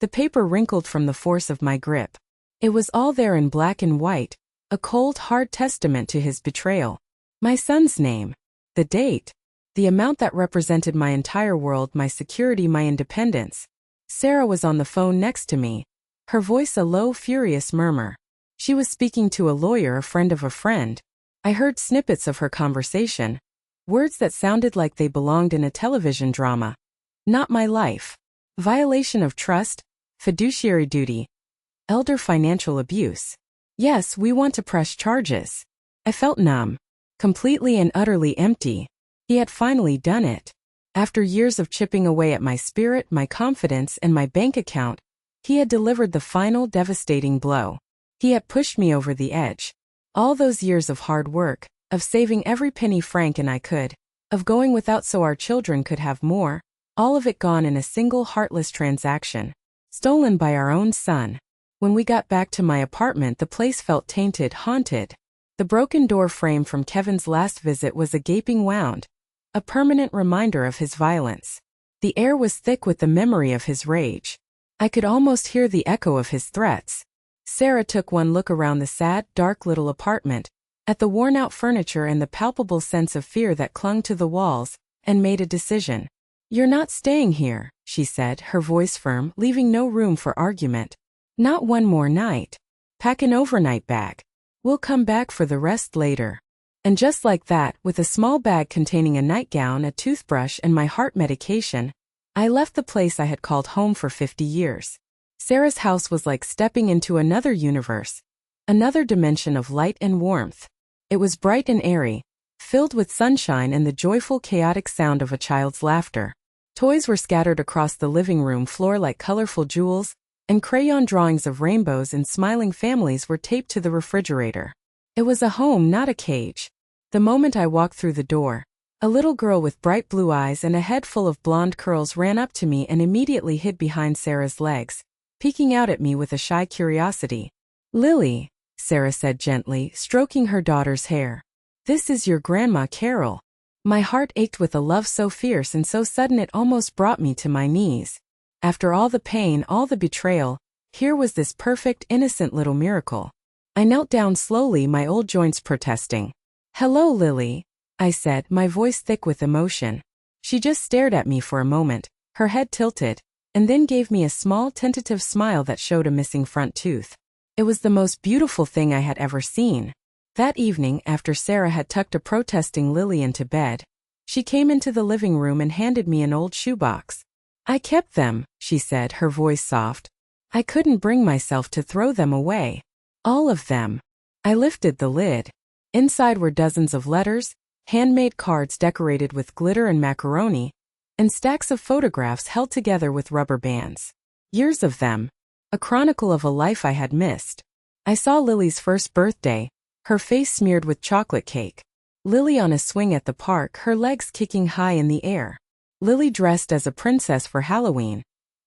the paper wrinkled from the force of my grip. It was all there in black and white, a cold, hard testament to his betrayal. My son's name, the date, the amount that represented my entire world, my security, my independence. Sarah was on the phone next to me, her voice a low, furious murmur. She was speaking to a lawyer, a friend of a friend. I heard snippets of her conversation, words that sounded like they belonged in a television drama. Not my life. Violation of trust, fiduciary duty, elder financial abuse. Yes, we want to press charges. I felt numb, completely and utterly empty. He had finally done it. After years of chipping away at my spirit, my confidence, and my bank account, he had delivered the final devastating blow. He had pushed me over the edge. All those years of hard work, of saving every penny Frank and I could, of going without so our children could have more, all of it gone in a single heartless transaction. Stolen by our own son. When we got back to my apartment, the place felt tainted, haunted. The broken door frame from Kevin's last visit was a gaping wound, a permanent reminder of his violence. The air was thick with the memory of his rage. I could almost hear the echo of his threats. Sarah took one look around the sad, dark little apartment, at the worn-out furniture and the palpable sense of fear that clung to the walls, and made a decision. "You're not staying here," she said, her voice firm, leaving no room for argument. "Not one more night. Pack an overnight bag. We'll come back for the rest later." And just like that, with a small bag containing a nightgown, a toothbrush, and my heart medication, I left the place I had called home for 50 years. Sarah's house was like stepping into another universe, another dimension of light and warmth. It was bright and airy, filled with sunshine and the joyful, chaotic sound of a child's laughter. Toys were scattered across the living room floor like colorful jewels, and crayon drawings of rainbows and smiling families were taped to the refrigerator. It was a home, not a cage. The moment I walked through the door, a little girl with bright blue eyes and a head full of blonde curls ran up to me and immediately hid behind Sarah's legs, peeking out at me with a shy curiosity. "Lily," Sarah said gently, stroking her daughter's hair. "This is your grandma Carol." My heart ached with a love so fierce and so sudden it almost brought me to my knees. After all the pain, all the betrayal, here was this perfect, innocent little miracle. I knelt down slowly, my old joints protesting. "Hello, Lily," I said, my voice thick with emotion. She just stared at me for a moment, her head tilted, and then gave me a small, tentative smile that showed a missing front tooth. It was the most beautiful thing I had ever seen. That evening, after Sarah had tucked a protesting Lily into bed, she came into the living room and handed me an old shoebox. "I kept them," she said, her voice soft. "I couldn't bring myself to throw them away. All of them." I lifted the lid. Inside were dozens of letters, handmade cards decorated with glitter and macaroni, and stacks of photographs held together with rubber bands. Years of them. A chronicle of a life I had missed. I saw Lily's first birthday, her face smeared with chocolate cake. Lily on a swing at the park, her legs kicking high in the air. Lily dressed as a princess for Halloween.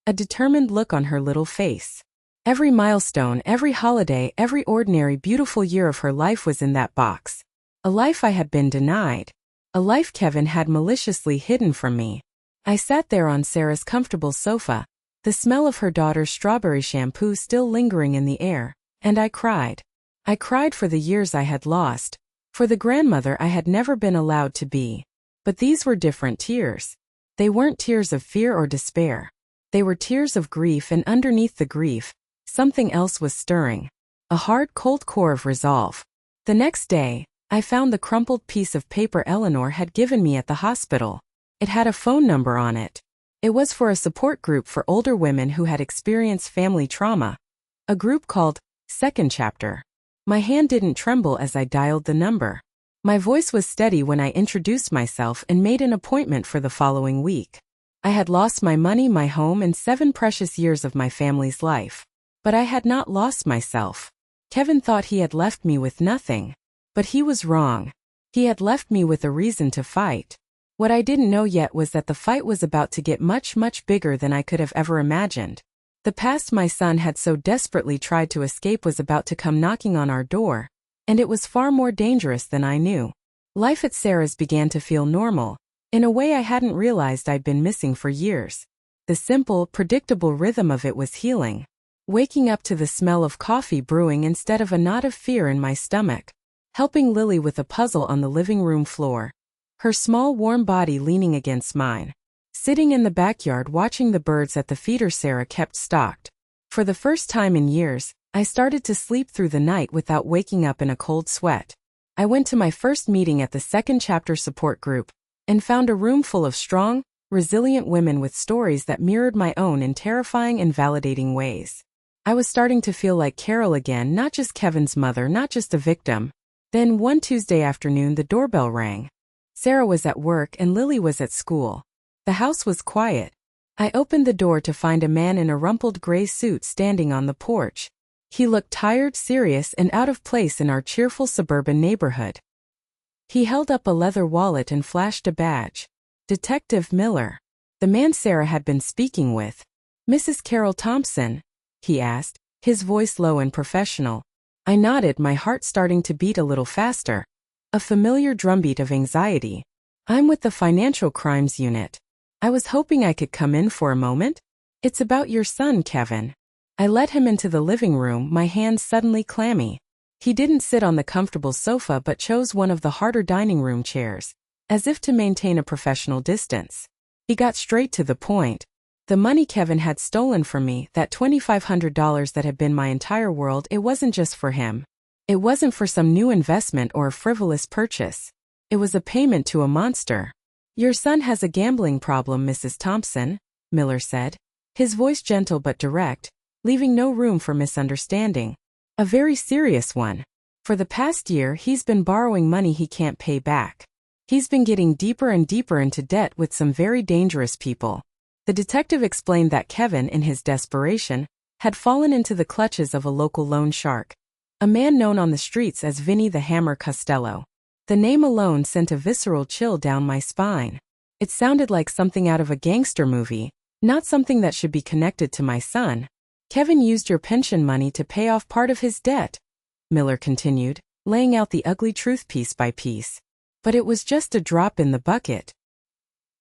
A determined look on her little face. Every milestone, every holiday, every ordinary beautiful year of her life was in that box. A life I had been denied. A life Kevin had maliciously hidden from me. I sat there on Sarah's comfortable sofa, the smell of her daughter's strawberry shampoo still lingering in the air, and I cried. I cried for the years I had lost, for the grandmother I had never been allowed to be. But these were different tears. They weren't tears of fear or despair. They were tears of grief, and underneath the grief, something else was stirring. A hard, cold core of resolve. The next day, I found the crumpled piece of paper Eleanor had given me at the hospital. It had a phone number on it. It was for a support group for older women who had experienced family trauma. A group called Second Chapter. My hand didn't tremble as I dialed the number. My voice was steady when I introduced myself and made an appointment for the following week. I had lost my money, my home, and 7 precious years of my family's life. But I had not lost myself. Kevin thought he had left me with nothing. But he was wrong. He had left me with a reason to fight. What I didn't know yet was that the fight was about to get much, much bigger than I could have ever imagined. The past my son had so desperately tried to escape was about to come knocking on our door, and it was far more dangerous than I knew. Life at Sarah's began to feel normal, in a way I hadn't realized I'd been missing for years. The simple, predictable rhythm of it was healing. Waking up to the smell of coffee brewing instead of a knot of fear in my stomach. Helping Lily with a puzzle on the living room floor. Her small warm body leaning against mine. Sitting in the backyard watching the birds at the feeder Sarah kept stocked. For the first time in years, I started to sleep through the night without waking up in a cold sweat. I went to my first meeting at the Second Chapter support group, and found a room full of strong, resilient women with stories that mirrored my own in terrifying and validating ways. I was starting to feel like Carol again, not just Kevin's mother, not just a victim. Then one Tuesday afternoon the doorbell rang. Sarah was at work and Lily was at school. The house was quiet. I opened the door to find a man in a rumpled gray suit standing on the porch. He looked tired, serious, and out of place in our cheerful suburban neighborhood. He held up a leather wallet and flashed a badge. Detective Miller. The man Sarah had been speaking with. "Mrs. Carol Thompson?" he asked, his voice low and professional. I nodded, my heart starting to beat a little faster. A familiar drumbeat of anxiety. "I'm with the Financial Crimes Unit. I was hoping I could come in for a moment. It's about your son, Kevin." I led him into the living room, my hands suddenly clammy. He didn't sit on the comfortable sofa but chose one of the harder dining room chairs, as if to maintain a professional distance. He got straight to the point. The money Kevin had stolen from me, that $2,500 that had been my entire world, it wasn't just for him. It wasn't for some new investment or a frivolous purchase. It was a payment to a monster. "Your son has a gambling problem, Mrs. Thompson," Miller said, his voice gentle but direct, leaving no room for misunderstanding. "A very serious one. For the past year, he's been borrowing money he can't pay back. He's been getting deeper and deeper into debt with some very dangerous people. The detective explained that Kevin, in his desperation, had fallen into the clutches of a local loan shark, a man known on the streets as Vinny the Hammer Costello. The name alone sent a visceral chill down my spine. It sounded like something out of a gangster movie, not something that should be connected to my son. Kevin used your pension money to pay off part of his debt, Miller continued, laying out the ugly truth piece by piece. But it was just a drop in the bucket.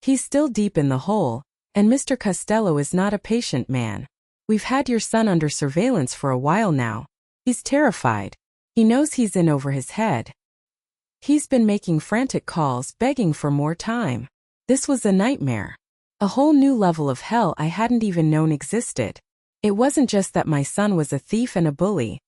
He's still deep in the hole, and Mr. Costello is not a patient man. We've had your son under surveillance for a while now. He's terrified. He knows he's in over his head. He's been making frantic calls, begging for more time. This was a nightmare. A whole new level of hell I hadn't even known existed. It wasn't just that my son was a thief and a bully.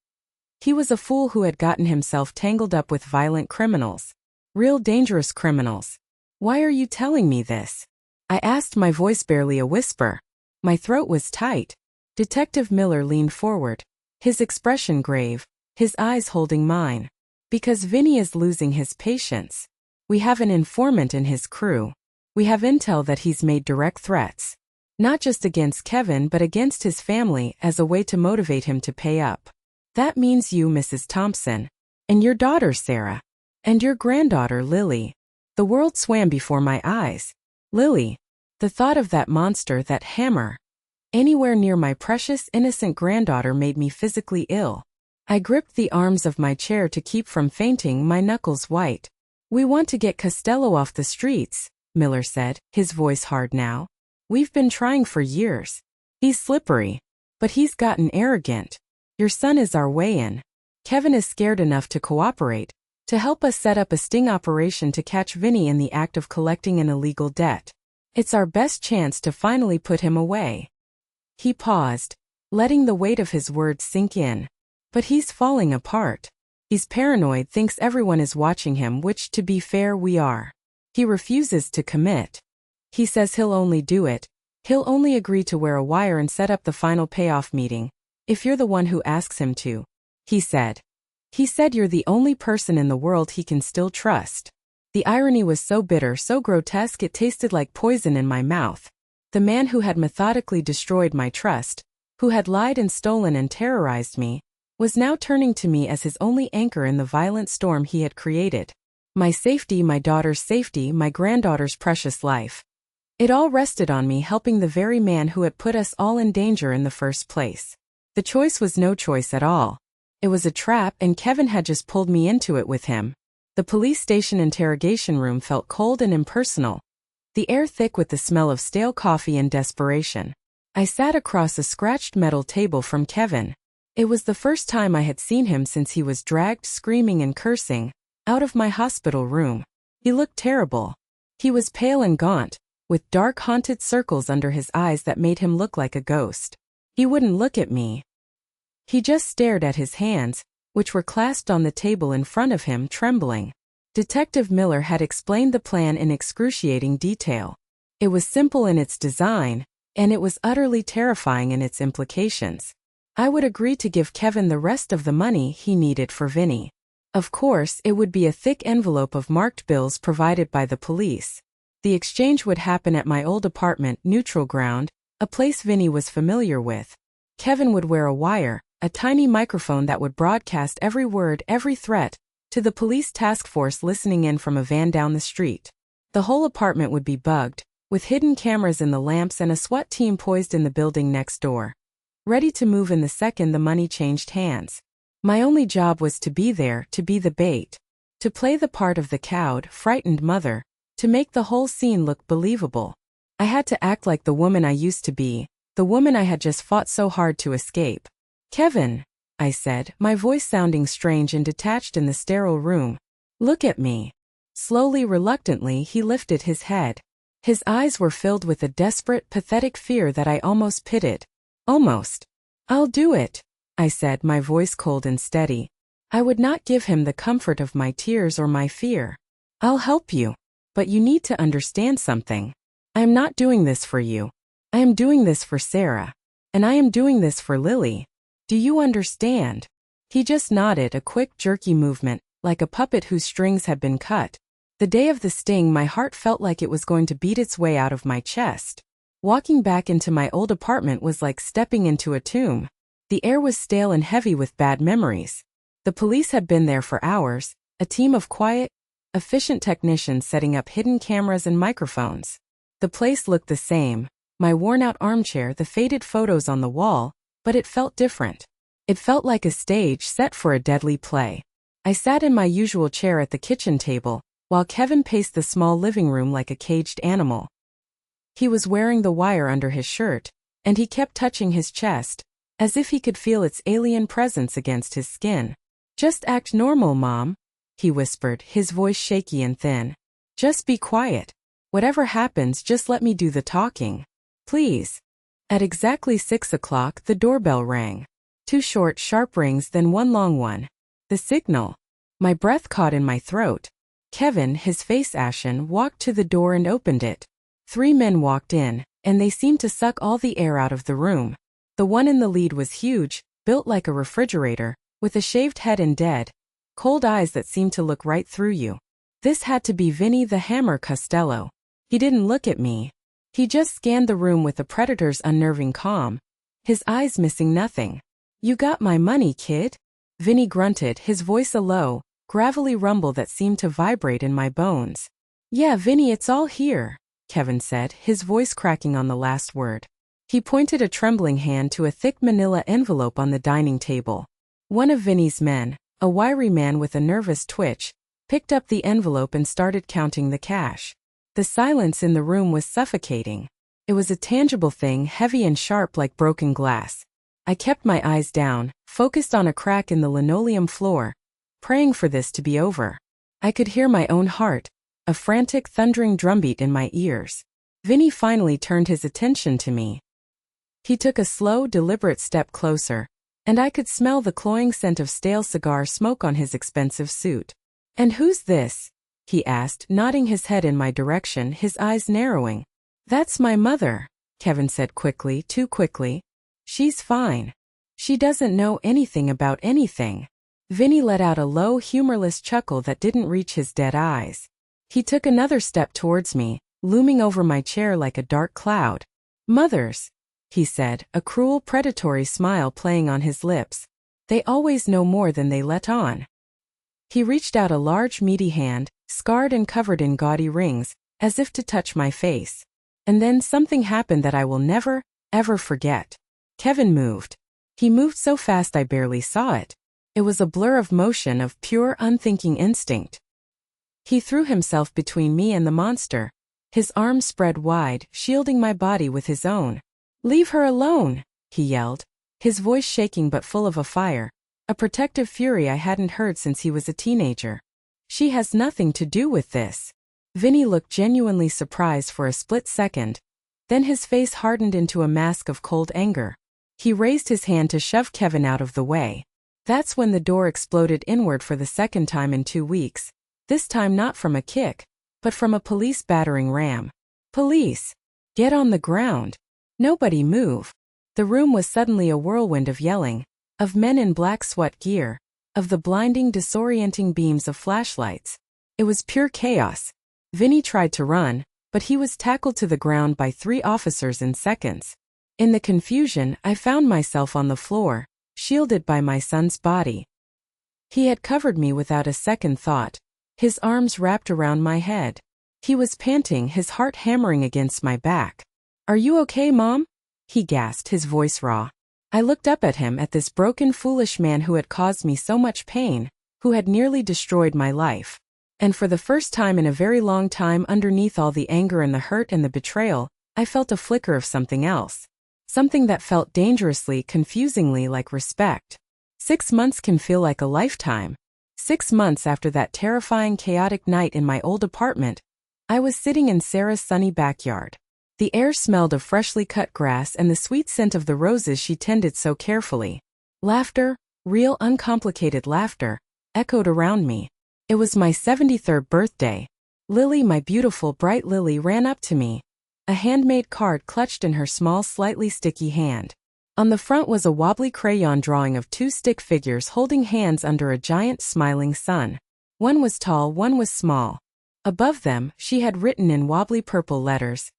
He was a fool who had gotten himself tangled up with violent criminals. Real dangerous criminals. Why are you telling me this? I asked, my voice barely a whisper. My throat was tight. Detective Miller leaned forward, his expression grave, his eyes holding mine. Because Vinny is losing his patience. We have an informant in his crew. We have intel that he's made direct threats. Not just against Kevin but against his family as a way to motivate him to pay up. That means you, Mrs. Thompson. And your daughter, Sarah. And your granddaughter, Lily. The world swam before my eyes. Lily. The thought of that monster, that hammer, anywhere near my precious, innocent granddaughter made me physically ill. I gripped the arms of my chair to keep from fainting, my knuckles white. We want to get Costello off the streets, Miller said, his voice hard now. We've been trying for years. He's slippery. But he's gotten arrogant. Your son is our way in. Kevin is scared enough to cooperate, to help us set up a sting operation to catch Vinny in the act of collecting an illegal debt. It's our best chance to finally put him away. He paused, letting the weight of his words sink in. But he's falling apart. He's paranoid, thinks everyone is watching him, which, to be fair, we are. He refuses to commit. He says he'll only do it. He'll only agree to wear a wire and set up the final payoff meeting, if you're the one who asks him to. He said. He said you're the only person in the world he can still trust. The irony was so bitter, so grotesque, it tasted like poison in my mouth. The man who had methodically destroyed my trust, who had lied and stolen and terrorized me, was now turning to me as his only anchor in the violent storm he had created. My safety, my daughter's safety, my granddaughter's precious life. It all rested on me helping the very man who had put us all in danger in the first place. The choice was no choice at all. It was a trap, and Kevin had just pulled me into it with him. The police station interrogation room felt cold and impersonal, the air thick with the smell of stale coffee and desperation. I sat across a scratched metal table from Kevin. It was the first time I had seen him since he was dragged, screaming and cursing, out of my hospital room. He looked terrible. He was pale and gaunt, with dark haunted circles under his eyes that made him look like a ghost. He wouldn't look at me. He just stared at his hands, which were clasped on the table in front of him, trembling. Detective Miller had explained the plan in excruciating detail. It was simple in its design, and it was utterly terrifying in its implications. I would agree to give Kevin the rest of the money he needed for Vinny. Of course, it would be a thick envelope of marked bills provided by the police. The exchange would happen at my old apartment, Neutral Ground, a place Vinny was familiar with. Kevin would wear a wire, a tiny microphone that would broadcast every word, every threat, to the police task force listening in from a van down the street. The whole apartment would be bugged, with hidden cameras in the lamps and a SWAT team poised in the building next door, ready to move in the second the money changed hands. My only job was to be there, to be the bait, to play the part of the cowed, frightened mother, to make the whole scene look believable. I had to act like the woman I used to be, the woman I had just fought so hard to escape. Kevin, I said, my voice sounding strange and detached in the sterile room. Look at me. Slowly, reluctantly, he lifted his head. His eyes were filled with a desperate, pathetic fear that I almost pitied. Almost. I'll do it, I said, my voice cold and steady. I would not give him the comfort of my tears or my fear. I'll help you. But you need to understand something. I am not doing this for you. I am doing this for Sarah. And I am doing this for Lily. Do you understand? He just nodded, a quick, jerky movement, like a puppet whose strings had been cut. The day of the sting, my heart felt like it was going to beat its way out of my chest. Walking back into my old apartment was like stepping into a tomb. The air was stale and heavy with bad memories. The police had been there for hours, a team of quiet, efficient technicians setting up hidden cameras and microphones. The place looked the same, my worn-out armchair, the faded photos on the wall, but it felt different. It felt like a stage set for a deadly play. I sat in my usual chair at the kitchen table, while Kevin paced the small living room like a caged animal. He was wearing the wire under his shirt, and he kept touching his chest, as if he could feel its alien presence against his skin. "Just act normal, Mom," he whispered, his voice shaky and thin. "Just be quiet. Whatever happens, just let me do the talking. Please." At exactly 6 o'clock, the doorbell rang. 2 short, sharp rings, then one long one. The signal. My breath caught in my throat. Kevin, his face ashen, walked to the door and opened it. 3 men walked in, and they seemed to suck all the air out of the room. The one in the lead was huge, built like a refrigerator, with a shaved head and dead, cold eyes that seemed to look right through you. This had to be Vinny the Hammer Costello. He didn't look at me. He just scanned the room with a predator's unnerving calm, his eyes missing nothing. "You got my money, kid?" Vinny grunted, his voice a low, gravelly rumble that seemed to vibrate in my bones. "Yeah, Vinny, it's all here," Kevin said, his voice cracking on the last word. He pointed a trembling hand to a thick manila envelope on the dining table. One of Vinny's men, a wiry man with a nervous twitch, picked up the envelope and started counting the cash. The silence in the room was suffocating. It was a tangible thing, heavy and sharp like broken glass. I kept my eyes down, focused on a crack in the linoleum floor, praying for this to be over. I could hear my own heart, a frantic, thundering drumbeat in my ears. Vinny finally turned his attention to me. He took a slow, deliberate step closer, and I could smell the cloying scent of stale cigar smoke on his expensive suit. "And who's this?" he asked, nodding his head in my direction, his eyes narrowing. "That's my mother," Kevin said quickly, too quickly. "She's fine. She doesn't know anything about anything." Vinny let out a low, humorless chuckle that didn't reach his dead eyes. He took another step towards me, looming over my chair like a dark cloud. "Mothers," he said, a cruel, predatory smile playing on his lips. "They always know more than they let on." He reached out a large, meaty hand, scarred and covered in gaudy rings, as if to touch my face. And then something happened that I will never, ever forget. Kevin moved. He moved so fast I barely saw it. It was a blur of motion, of pure, unthinking instinct. He threw himself between me and the monster, his arms spread wide, shielding my body with his own. "Leave her alone," he yelled, his voice shaking but full of a fire, a protective fury I hadn't heard since he was a teenager. "She has nothing to do with this." Vinny looked genuinely surprised for a split second, then his face hardened into a mask of cold anger. He raised his hand to shove Kevin out of the way. That's when the door exploded inward for the second time in 2 weeks, this time not from a kick, but from a police battering ram. "Police! Get on the ground! Nobody move!" The room was suddenly a whirlwind of yelling, of men in black SWAT gear, of the blinding, disorienting beams of flashlights. It was pure chaos. Vinny tried to run, but he was tackled to the ground by 3 officers in seconds. In the confusion, I found myself on the floor, shielded by my son's body. He had covered me without a second thought, his arms wrapped around my head. He was panting, his heart hammering against my back. "Are you okay, Mom?" he gasped, his voice raw. I looked up at him, at this broken, foolish man who had caused me so much pain, who had nearly destroyed my life. And for the first time in a very long time, underneath all the anger and the hurt and the betrayal, I felt a flicker of something else. Something that felt dangerously, confusingly like respect. 6 months can feel like a lifetime. 6 months after that terrifying, chaotic night in my old apartment, I was sitting in Sarah's sunny backyard. The air smelled of freshly cut grass and the sweet scent of the roses she tended so carefully. Laughter, real uncomplicated laughter, echoed around me. It was my 73rd birthday. Lily, my beautiful bright Lily, ran up to me, a handmade card clutched in her small, slightly sticky hand. On the front was a wobbly crayon drawing of two stick figures holding hands under a giant smiling sun. One was tall, one was small. Above them, she had written in wobbly purple letters,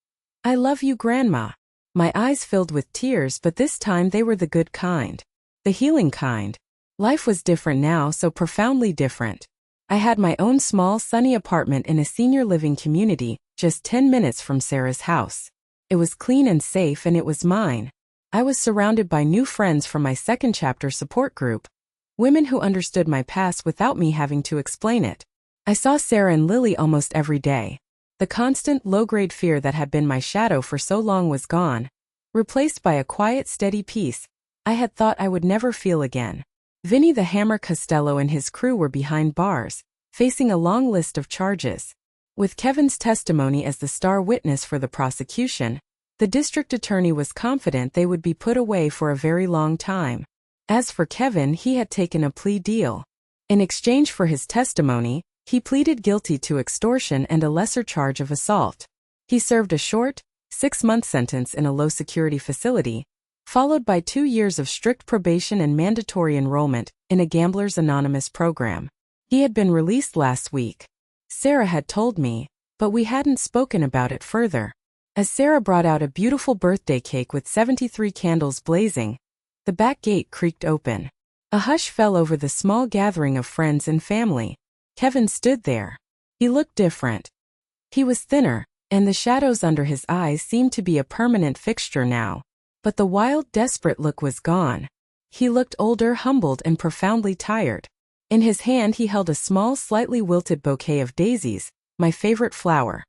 "I love you, Grandma." My eyes filled with tears, but this time they were the good kind. The healing kind. Life was different now, so profoundly different. I had my own small, sunny apartment in a senior living community, just 10 minutes from Sarah's house. It was clean and safe, and it was mine. I was surrounded by new friends from my second chapter support group. Women who understood my past without me having to explain it. I saw Sarah and Lily almost every day. The constant, low-grade fear that had been my shadow for so long was gone, replaced by a quiet, steady peace I had thought I would never feel again. Vinny the Hammer Costello and his crew were behind bars, facing a long list of charges. With Kevin's testimony as the star witness for the prosecution, the district attorney was confident they would be put away for a very long time. As for Kevin, he had taken a plea deal. In exchange for his testimony, he pleaded guilty to extortion and a lesser charge of assault. He served a short, 6-month sentence in a low-security facility, followed by 2 years of strict probation and mandatory enrollment in a Gamblers Anonymous program. He had been released last week. Sarah had told me, but we hadn't spoken about it further. As Sarah brought out a beautiful birthday cake with 73 candles blazing, the back gate creaked open. A hush fell over the small gathering of friends and family. Kevin stood there. He looked different. He was thinner, and the shadows under his eyes seemed to be a permanent fixture now. But the wild, desperate look was gone. He looked older, humbled, and profoundly tired. In his hand he held a small, slightly wilted bouquet of daisies, my favorite flower.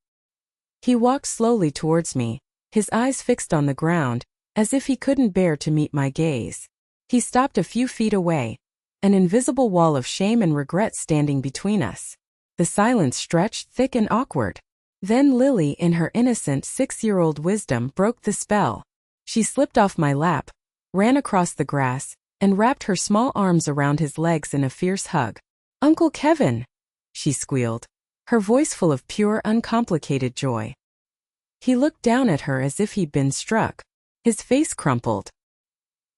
He walked slowly towards me, his eyes fixed on the ground, as if he couldn't bear to meet my gaze. He stopped a few feet away, an invisible wall of shame and regret standing between us. The silence stretched thick and awkward. Then Lily, in her innocent 6-year-old wisdom, broke the spell. She slipped off my lap, ran across the grass, and wrapped her small arms around his legs in a fierce hug. "Uncle Kevin!" she squealed, her voice full of pure, uncomplicated joy. He looked down at her as if he'd been struck. His face crumpled.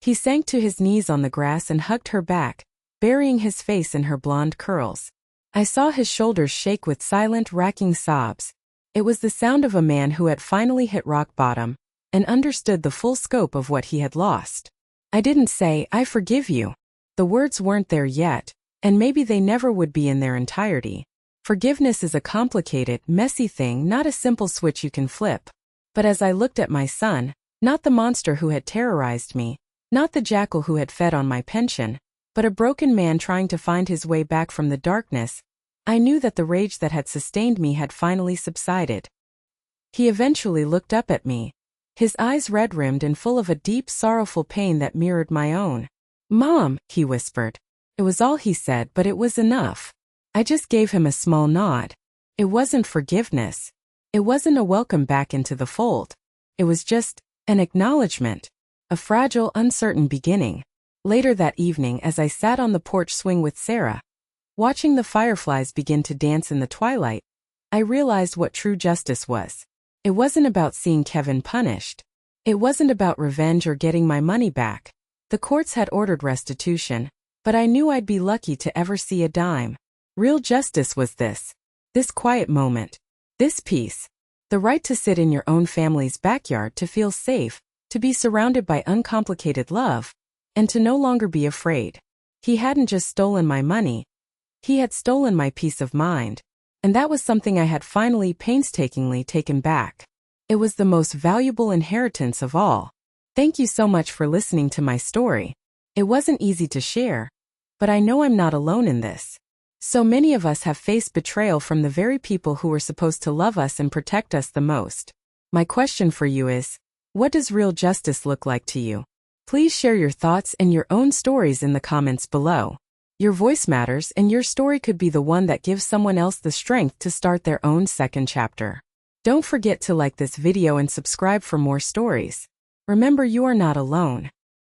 He sank to his knees on the grass and hugged her back, burying his face in her blonde curls. I saw his shoulders shake with silent, racking sobs. It was the sound of a man who had finally hit rock bottom and understood the full scope of what he had lost. I didn't say, "I forgive you." The words weren't there yet, and maybe they never would be in their entirety. Forgiveness is a complicated, messy thing, not a simple switch you can flip. But as I looked at my son, not the monster who had terrorized me, not the jackal who had fed on my pension, but a broken man trying to find his way back from the darkness, I knew that the rage that had sustained me had finally subsided. He eventually looked up at me, his eyes red-rimmed and full of a deep, sorrowful pain that mirrored my own. "Mom," he whispered. It was all he said, but it was enough. I just gave him a small nod. It wasn't forgiveness. It wasn't a welcome back into the fold. It was just an acknowledgement, a fragile, uncertain beginning. Later that evening, as I sat on the porch swing with Sarah, watching the fireflies begin to dance in the twilight, I realized what true justice was. It wasn't about seeing Kevin punished. It wasn't about revenge or getting my money back. The courts had ordered restitution, but I knew I'd be lucky to ever see a dime. Real justice was this quiet moment, this peace, the right to sit in your own family's backyard, to feel safe, to be surrounded by uncomplicated love, and to no longer be afraid. He hadn't just stolen my money, he had stolen my peace of mind, and that was something I had finally painstakingly taken back. It was the most valuable inheritance of all. Thank you so much for listening to my story. It wasn't easy to share, but I know I'm not alone in this. So many of us have faced betrayal from the very people who were supposed to love us and protect us the most. My question for you is, what does real justice look like to you? Please share your thoughts and your own stories in the comments below. Your voice matters, and your story could be the one that gives someone else the strength to start their own second chapter. Don't forget to like this video and subscribe for more stories. Remember, you are not alone.